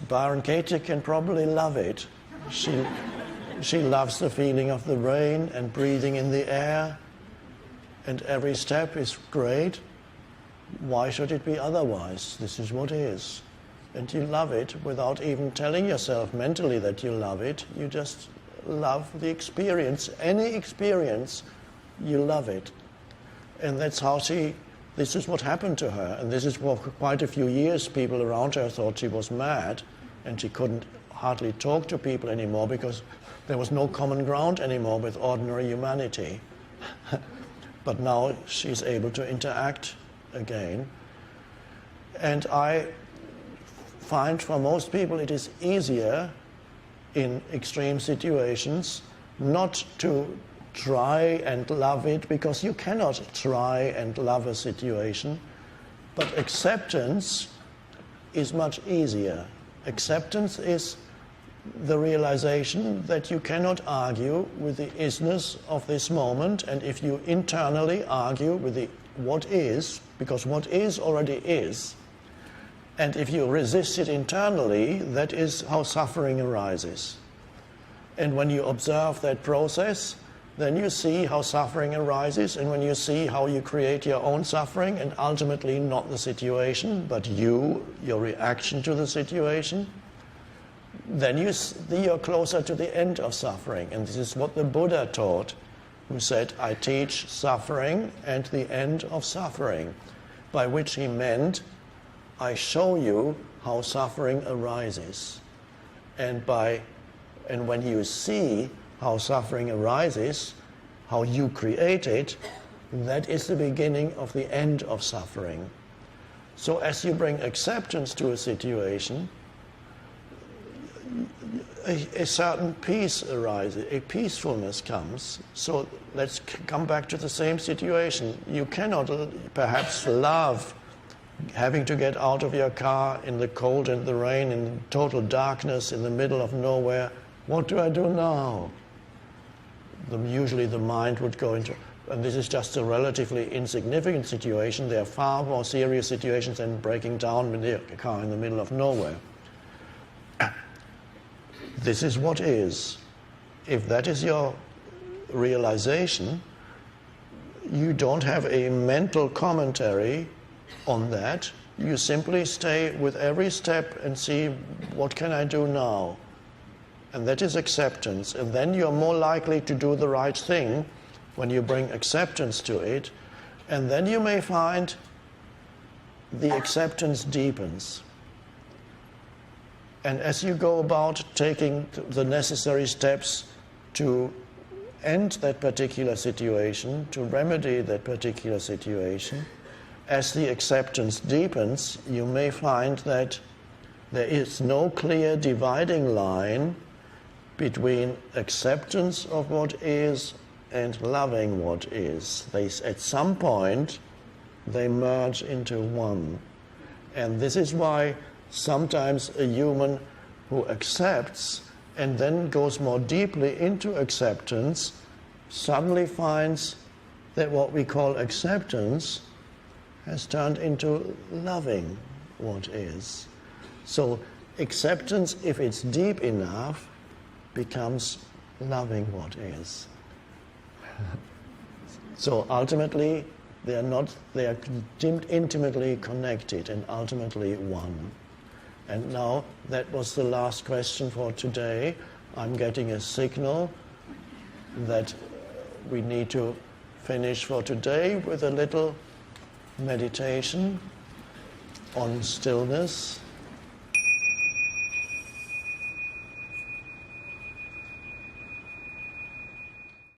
Byron Katie can probably love it. She loves the feeling of the rain and breathing in the air, and every step is great. Why should it be otherwise? This is what is. And you love it without even telling yourself mentally that you love it. You just love the experience. Any experience, you love it. And that's how this is what happened to her. And this is for quite a few years people around her thought she was mad, and she couldn't hardly talk to people anymore because there was no common ground anymore with ordinary humanity. But now she's able to interact again. And I find for most people it is easier in extreme situations not to try and love it, because you cannot try and love a situation, but acceptance is much easier. Acceptance is the realization that you cannot argue with the isness of this moment, and if you internally argue with the what is, because what is already is, and if you resist it internally, that is how suffering arises. And when you observe that process, then you see how suffering arises, and when you see how you create your own suffering, and ultimately not the situation, but your reaction to the situation, then you're closer to the end of suffering. And this is what the Buddha taught, who said, I teach suffering and the end of suffering, by which he meant, I show you how suffering arises. And when you see how suffering arises, how you create it, that is the beginning of the end of suffering. So as you bring acceptance to a situation, a certain peace arises, a peacefulness comes. So let's come back to the same situation. You cannot perhaps love having to get out of your car in the cold and the rain, in total darkness, in the middle of nowhere. What do I do now? Usually the mind would go into, and this is just a relatively insignificant situation. There are far more serious situations than breaking down with your car in the middle of nowhere. This is what is. If that is your realization, you don't have a mental commentary on that. You simply stay with every step and see, what can I do now? And that is acceptance. And then you're more likely to do the right thing when you bring acceptance to it. And then you may find the acceptance deepens. And as you go about taking the necessary steps to end that particular situation, to remedy that particular situation, as the acceptance deepens, you may find that there is no clear dividing line between acceptance of what is and loving what is. At some point, they merge into one. And this is why sometimes a human who accepts and then goes more deeply into acceptance suddenly finds that what we call acceptance has turned into loving what is. So acceptance, if it's deep enough, becomes loving what is. So ultimately, they are intimately connected and ultimately one. And now, that was the last question for today. I'm getting a signal that we need to finish for today with a little meditation on stillness.